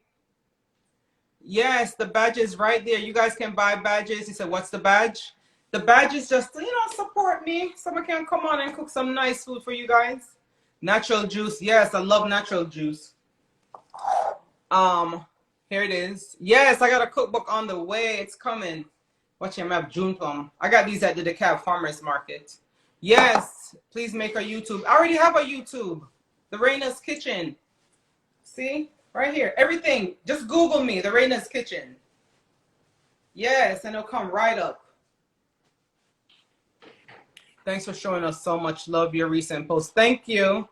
Yes, the badge is right there. You guys can buy badges. He said, what's the badge? The badge is just, support me. Someone can come on and cook some nice food for you guys. Natural juice. Yes, I love natural juice. Here it is. Yes, I got a cookbook on the way. It's coming. Watch your map, June plum. I got these at the DeKalb Farmers Market. Yes, please make a YouTube. I already have a YouTube. The Raina's Kitchen. See? Right here. Everything. Just Google me, The Raina's Kitchen. Yes, and it'll come right up. Thanks for showing us so much love, your recent post. Thank you.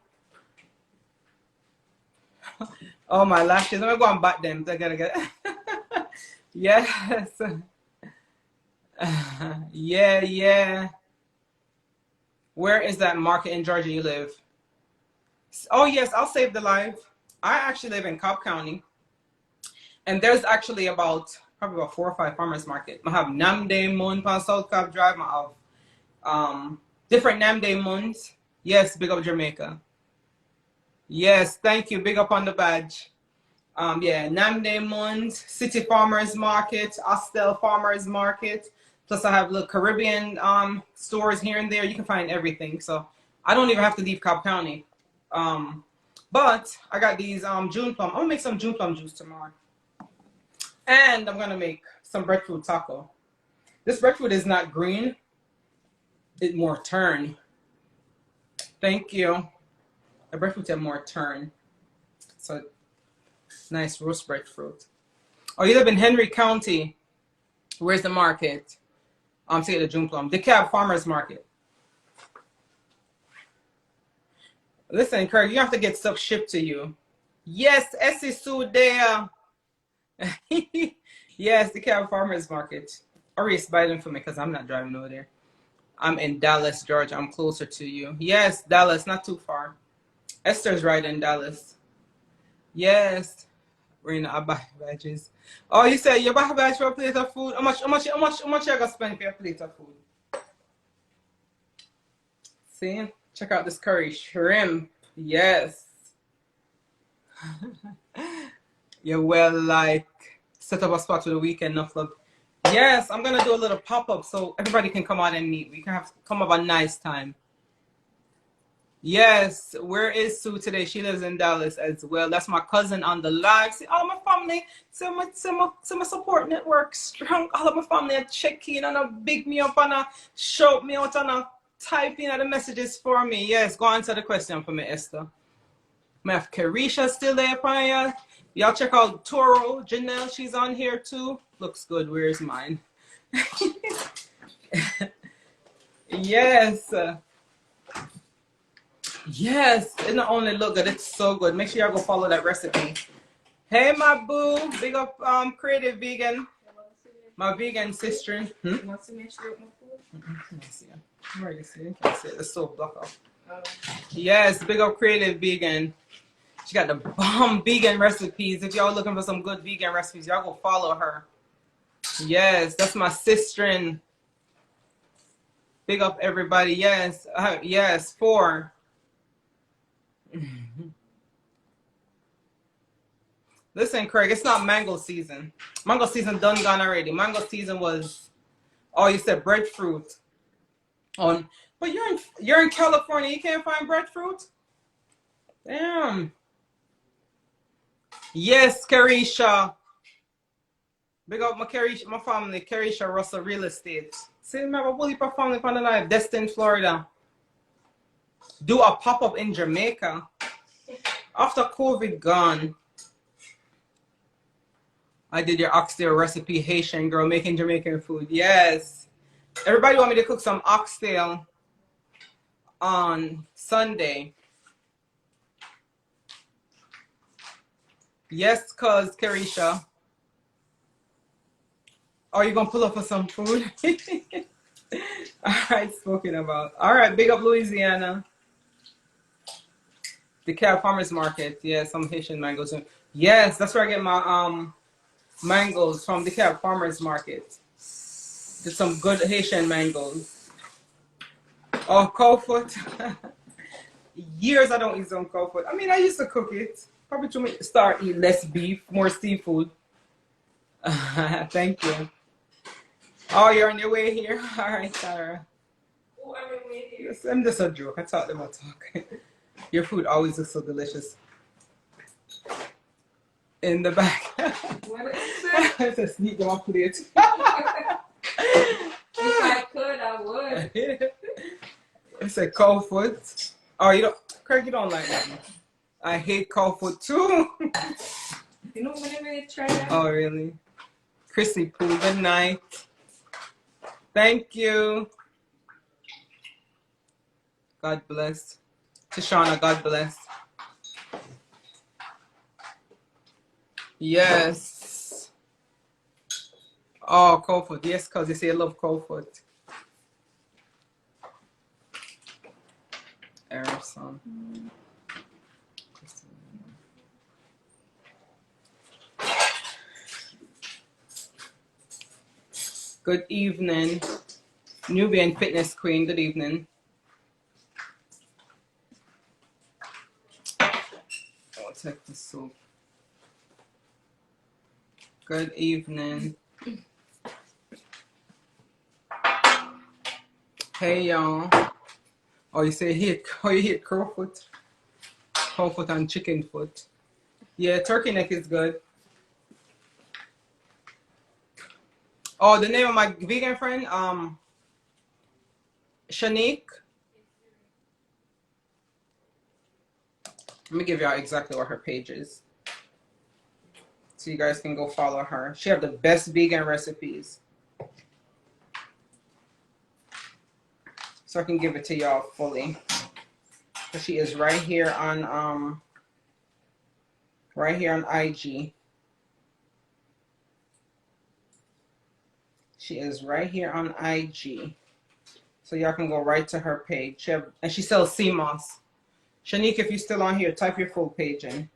Oh, my lashes. Let me go and bat them. I gotta get Yes. Yeah. Where is that market in Georgia you live? Oh, yes, I'll save the live. I actually live in Cobb County. And there's actually probably about 4 or 5 farmers market. I have Namde Moon on South Cobb Drive. I have different Namde Moons. Yes, big up Jamaica. Yes, thank you. Big up on the badge. Yeah, Namde Moons, City Farmers Market, Austell Farmers Market. Plus I have little Caribbean stores here and there. You can find everything. So I don't even have to leave Cobb County. But I got these June plum. I'm gonna make some June plum juice tomorrow. And I'm gonna make some breadfruit taco. This breadfruit is not green. It more turn. Thank you. The breadfruit have more turn. So nice roast breadfruit. Oh, you live in Henry County. Where's the market? To get the June plum. DeKalb Farmers Market. Listen, Kirk, you have to get stuff shipped to you. Yes, Essie Sue there. Yes, DeKalb Farmers Market. Arius, buy them for me because I'm not driving over there. I'm in Dallas, Georgia. I'm closer to you. Yes, Dallas, not too far. Esther's right in Dallas. Yes. Rena, I buy badges. Oh, you said you buy a badge for a plate of food? How much you gonna spend for a plate of food? See? Check out this curry shrimp. Yes. You're well, like, set up a spot for the weekend, enough love. Yes, I'm gonna do a little pop-up so everybody can come out and meet. We can come have a nice time. Yes, where is Sue today? She lives in Dallas as well. That's my cousin on the live. See all of my family, see my support network strong. All of my family are checking and a big me up and a shout me out and a typing the messages for me. Yes, go answer the question for me, Esther. I have Carisha still there, Paya. Y'all check out Toro. Janelle, she's on here too. Looks good. Where's mine? Yes. Yes. It not only look good, it's so good. Make sure y'all go follow that recipe. Hey, my boo. Big up Creative Vegan. My vegan sister. You want to see me straight my food? I'm ready to see. You can't see it. It's so block off. Yes, big up Creative Vegan. She got the bomb vegan recipes. If y'all looking for some good vegan recipes, y'all go follow her. Yes, that's my sister. Big up everybody. Yes, yes, 4. Listen, Craig, it's not mango season. Mango season done gone already. Mango season was, oh, you said breadfruit. But you're in California. You can't find breadfruit. Damn. Yes, Carisha. Big up my family, Carisha Russell Real Estate. See, remember, bully family on the live, Destin, Florida. Do a pop-up in Jamaica. After COVID gone, I did your oxtail recipe, Haitian girl making Jamaican food. Yes. Everybody want me to cook some oxtail on Sunday. Yes, cuz Carisha. Are you gonna pull up for some food? All right, spoken about. All right, big up Louisiana. DeKalb Farmers Market. Yeah, some Haitian mangoes. Yes, that's where I get my mangoes from DeKalb Farmers Market. There's some good Haitian mangoes. Oh, cold foot. Years I don't eat some cold foot. I mean, I used to cook it. Probably to start eating less beef, more seafood. Thank you. Oh, you're on your way here? All right, Sarah. Oh, I'm in way here. Yes, I'm just a joke. I thought they were talking. Your food always looks so delicious. In the back. What did you say? I just sneak them off plate. If I could, I would. It's a cold foot. Oh, you don't, Craig, you don't like that one. I hate cold foot too. You know, whenever they try that. Oh, really? Chrissy Poo, good night. Thank you. God bless. Tashana, God bless. Yes. Oh, cold foot. Yes, because you say I love cold foot. Erison. Good evening. Nubian Fitness Queen, good evening. I'll take the soup. Good evening. Hey y'all. Oh, you say you hate crowfoot? Crowfoot and chicken foot. Yeah, turkey neck is good. Oh, the name of my vegan friend, Shanique. Let me give y'all exactly what her page is, so you guys can go follow her. She have the best vegan recipes. So I can give it to y'all fully. So she is right here on IG. She is right here on IG. So y'all can go right to her page. And she sells sea moss. Shanique, if you're still on here, type your full page in.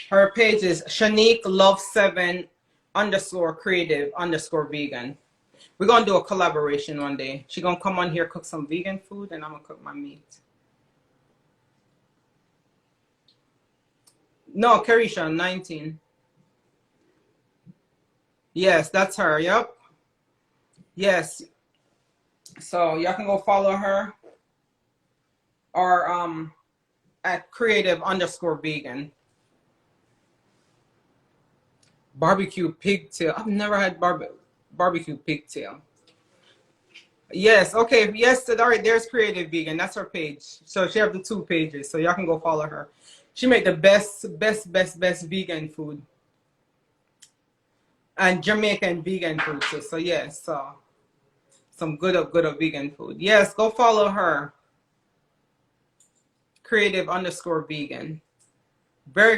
Her page is Shanique Love 7 _ creative _ vegan. We're gonna do a collaboration one day. She's gonna come on here, cook some vegan food, and I'm gonna cook my meat. No, Carisha, 19. Yes, that's her. Yep. Yes. So y'all can go follow her, or at creative _ vegan. Barbecue pigtail. I've never had barbecue pigtail. Yes. Okay. Yes. All right. There's creative vegan. That's her page. So she have the 2 pages. So y'all can go follow her. She make the best vegan food. And Jamaican vegan food too. So yes. So some good vegan food. Yes. Go follow her. Creative _ vegan.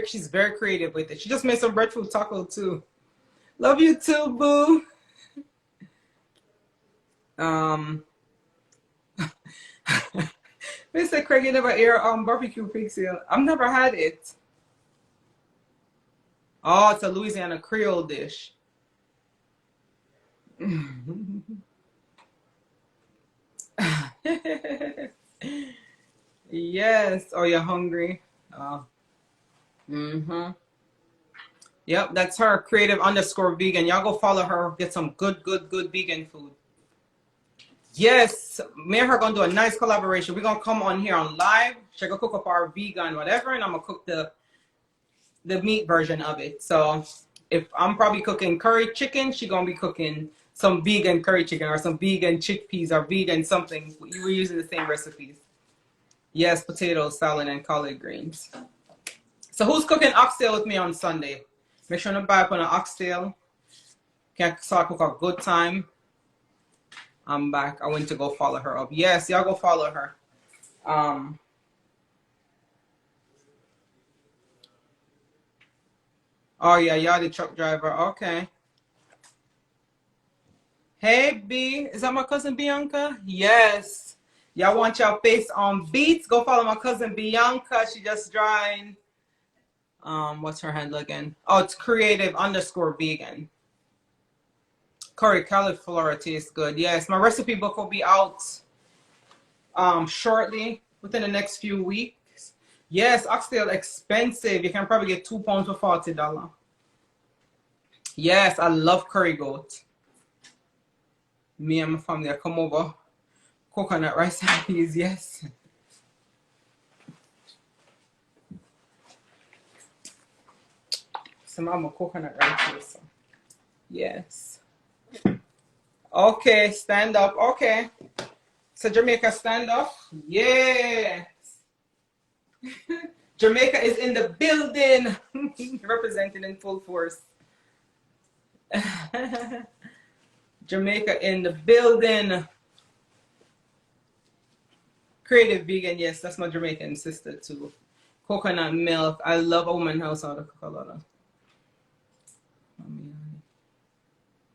She's very creative with it. She just made some breadfruit taco too. Love you too, boo. Mr. Craig, you never air barbecue pigtail. I've never had it. Oh, it's a Louisiana Creole dish. Yes. Oh, you're hungry? Oh. Mm-hmm. Yep, that's her. Creative _ vegan. Y'all go follow her. Get some good vegan food. Yes, me and her gonna do a nice collaboration. We're gonna come on here on live. She's gonna cook up our vegan whatever, and I'm gonna cook the meat version of it. So if I'm probably cooking curry chicken, she's gonna be cooking some vegan curry chicken or some vegan chickpeas or vegan something. We're using the same recipes. Yes, potatoes, salad, and collard greens. So who's cooking oxtail with me on Sunday? Make sure to buy up on an oxtail. So I cook a good time. I'm back. I went to go follow her up. Yes, y'all go follow her. Oh yeah, y'all the truck driver. Okay. Hey B, is that my cousin Bianca? Yes. Y'all want y'all face on beats? Go follow my cousin Bianca. She just joined. What's her handle again? Oh, it's creative _ vegan. Curry cauliflower tastes good. Yes, my recipe book will be out shortly, within the next few weeks. Yes, oxtail expensive. You can probably get 2 pounds for $40. Yes, I love curry goat. Me and my family I come over. Coconut rice and peas, yes. Some of my coconut rice also. Yes. Okay, stand up. Okay. So Jamaica, stand up. Yes. Jamaica is in the building. Representing in full force. Jamaica in the building. Creative vegan, yes, that's my Jamaican sister too. Coconut milk. I love a woman house out of coconut.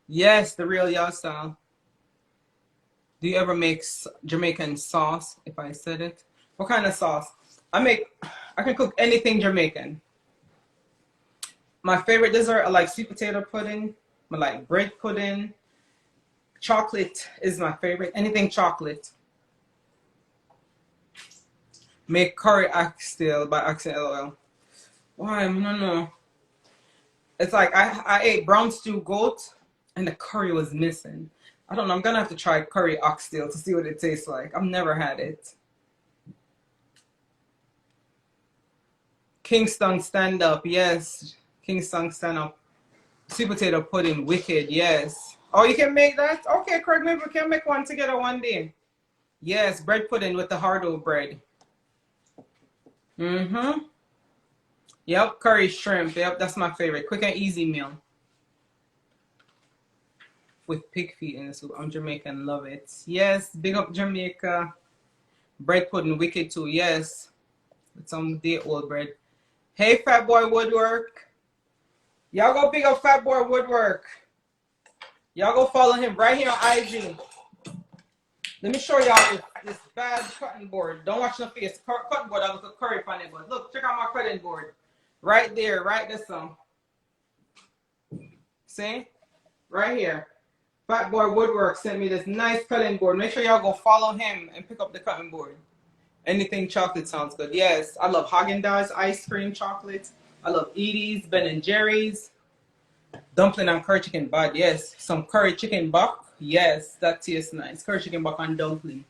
Yes, the real y'all style. Do you ever make Jamaican sauce? If I said it, what kind of sauce? I can cook anything Jamaican. My favorite dessert, I like sweet potato pudding. I like bread pudding. Chocolate is my favorite. Anything chocolate. Make curry oxtail by oxtail oil. Why? No. It's like I ate brown stew goat and the curry was missing. I don't know. I'm gonna have to try curry oxtail to see what it tastes like. I've never had it. Kingston stand up, yes. Kingston stand up. Sweet potato pudding, wicked, yes. Oh, you can make that? Okay, Craig, maybe we can make one together one day. Yes, bread pudding with the hard-o bread. Mm-hmm. Yep, curry shrimp. Yep, that's my favorite. Quick and easy meal. With pig feet in the soup. I'm Jamaican, love it. Yes, big up Jamaica. Bread pudding, wicked too, yes. With some day-old bread. Hey, Fat Boy Woodwork. Y'all go big up Fat Boy Woodwork. Y'all go follow him right here on IG. Let me show y'all this bad cutting board. Don't watch the face. Cutting board, I look at curry on it, but look, check out my cutting board. Right there, right this one. See? Right here. Fat Boy Woodwork sent me this nice cutting board. Make sure y'all go follow him and pick up the cutting board. Anything chocolate sounds good. Yes, I love Haagen-Dazs ice cream chocolate. I love Edie's, Ben & Jerry's. Dumpling and curry chicken bad. Yes, some curry chicken buck. Yes, that tastes nice. Curry chicken buck and dumpling.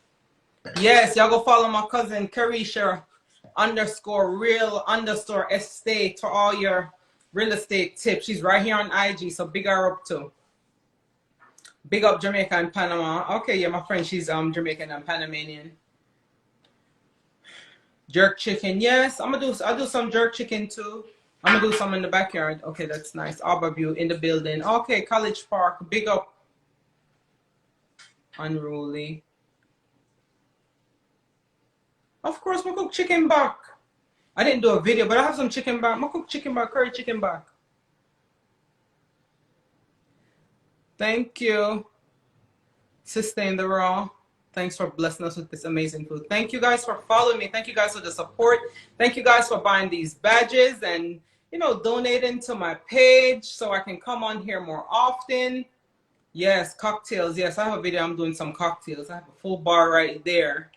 Yes, y'all go follow my cousin Carisha _real_estate for all your real estate tips. She's right here on IG, so big her up too. Big up Jamaica and Panama. Okay, yeah, my friend, she's Jamaican and Panamanian. Jerk chicken, yes. I'll do some jerk chicken too. I'm gonna do some in the backyard. Okay, that's nice. Arborview in the building. Okay, College Park. Big up. Unruly. Of course, we cook chicken back. I didn't do a video, but I have some chicken back. I cook chicken back, curry chicken back. Thank you. Sustain the raw. Thanks for blessing us with this amazing food. Thank you guys for following me. Thank you guys for the support. Thank you guys for buying these badges and, you know, donating to my page so I can come on here more often. Yes, cocktails. Yes, I have a video. I'm doing some cocktails. I have a full bar right there.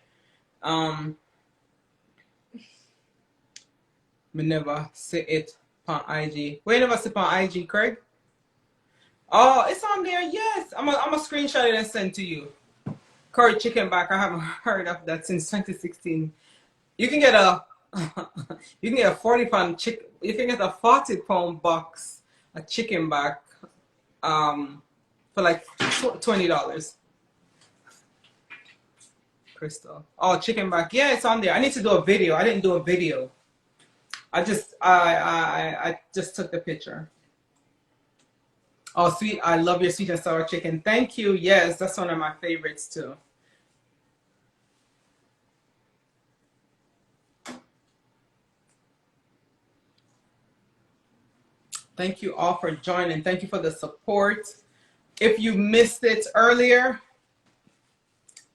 Me never see it on IG. Wait, never see it on IG, Craig? Oh, it's on there. Yes, I'm a screenshot it and send to you. Curry chicken back. I haven't heard of that since 2016. You can get a 40-pound chicken. You can get a 40-pound box a chicken back for like $20. Crystal. Oh, chicken back. Yeah, it's on there. I need to do a video. I didn't do a video. I just took the picture. Oh, sweet. I love your sweet and sour chicken. Thank you. Yes, that's one of my favorites too. Thank you all for joining. Thank you for the support. If you missed it earlier,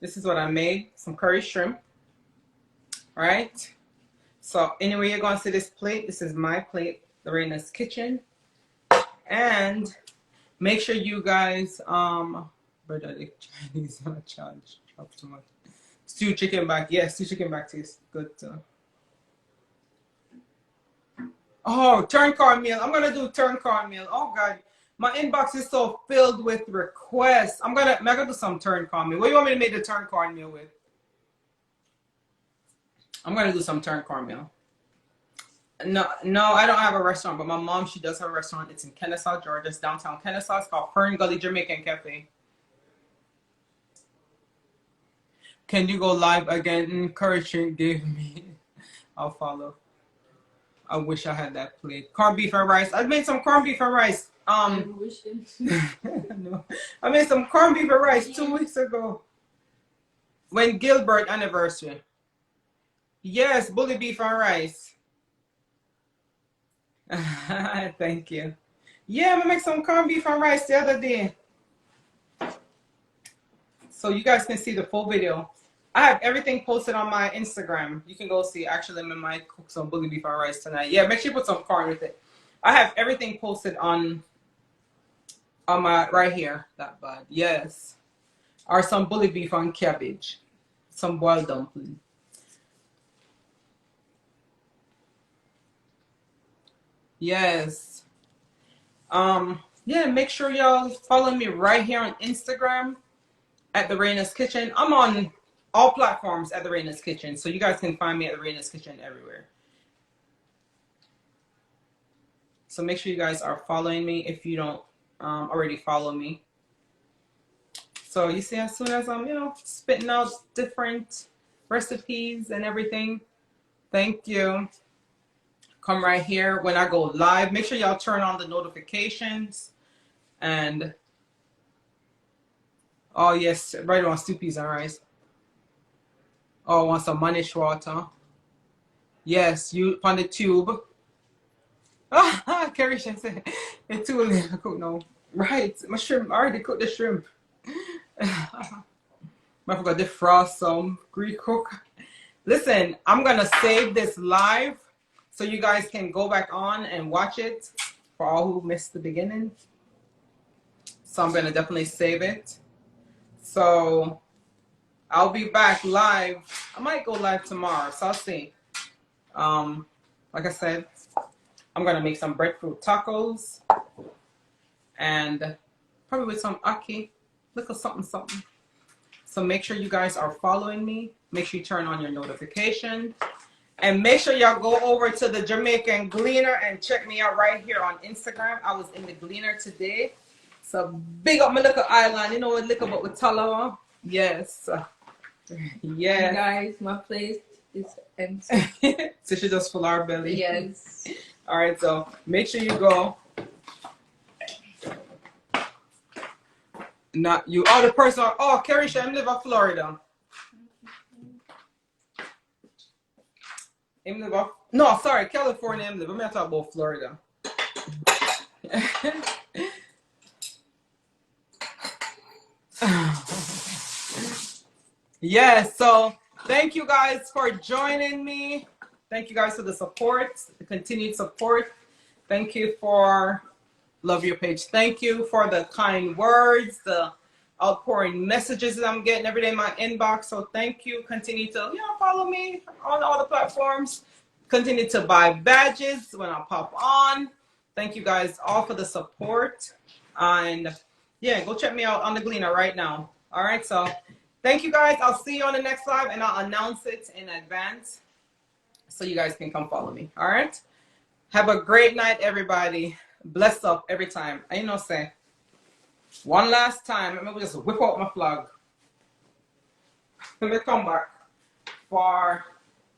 this is what I made. Some curry shrimp. All right. So anyway, you're going to see this plate. This is my plate, Lorena's Kitchen. And Make sure you guys brother the Chinese not charge up too much. Stew chicken back. Yes, stew chicken back tastes good too. Oh, turn cornmeal. I'm gonna do turn cornmeal. Oh God, my inbox is so filled with requests. I'm gonna do some turn cornmeal. What do you want me to make the turn cornmeal with? I'm gonna do some turn cornmeal. No, I don't have a restaurant, but my mom, she does have a restaurant. It's in Kennesaw, Georgia. It's downtown Kennesaw. It's called Fern Gully Jamaican Cafe. Can you go live again? Encouragement gave me. I'll follow. I wish I had that plate. Corned beef and rice. I made some corned beef and rice. No. I made some corned beef and rice 2 weeks ago. When Gilbert anniversary. Yes, bully beef and rice. Thank you. Yeah, I'm gonna make some corned beef and rice the other day. So you guys can see the full video. I have everything posted on my Instagram. You can go see. Actually, I might cook some bully beef and rice tonight. Yeah, make sure you put some corn with it. I have everything posted on my right here. That bad. Yes. Or some bully beef and cabbage. Some boiled dumpling. Yes. Yeah, make sure y'all follow me right here on Instagram at The Raina's Kitchen. I'm on all platforms at The Raina's Kitchen, so you guys can find me at The Raina's Kitchen everywhere. So make sure you guys are following me if you don't already follow me. So you see, as soon as I'm, spitting out different recipes and everything, thank you. Come right here when I go live. Make sure y'all turn on the notifications. And, oh yes, right on stew peas and rice. Oh, I want some manish water. Yes, you on the tube. Ah, Carrie said it's too late to cook now. Right, my shrimp. I already cooked the shrimp. I forgot to defrost some, re-cook. Listen, I'm gonna save this live so you guys can go back on and watch it for all who missed the beginning. So I'm gonna definitely save it. So I'll be back live. I might go live tomorrow, so I'll see. Like I said, I'm gonna make some breadfruit tacos and probably with some ackee, little something. So make sure you guys are following me. Make sure you turn on your notifications. And make sure y'all go over to the Jamaican Gleaner and check me out right here on Instagram. I was in the Gleaner today. So big up my little island. You know what liquor but with Talawa? Yes. Yeah. Guys, my plate is empty. So she just full our belly. Yes. All right, so make sure you go. Not you. Oh, the person. Oh, Carrie, I live in Florida. No, sorry, California. I'm going to talk about Florida. Yes, so thank you guys for joining me. Thank you guys for the support, the continued support. Thank you for love your page. Thank you for the kind words, the outpouring messages that I'm getting every day in my inbox. So thank you. Continue to follow me on all the platforms. Continue to buy badges when I pop on. Thank you guys all for the support. And yeah, go check me out on the Gleaner right now. All right, so thank you guys. I'll see you on the next live and I'll announce it in advance so you guys can come follow me. All right. Have a great night, everybody. Bless up every time. I say one last time. Let me just whip out my flag. Let me come back for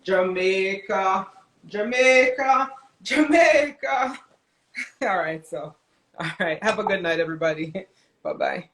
Jamaica. All right. So, all right. Have a good night, everybody. Bye-bye.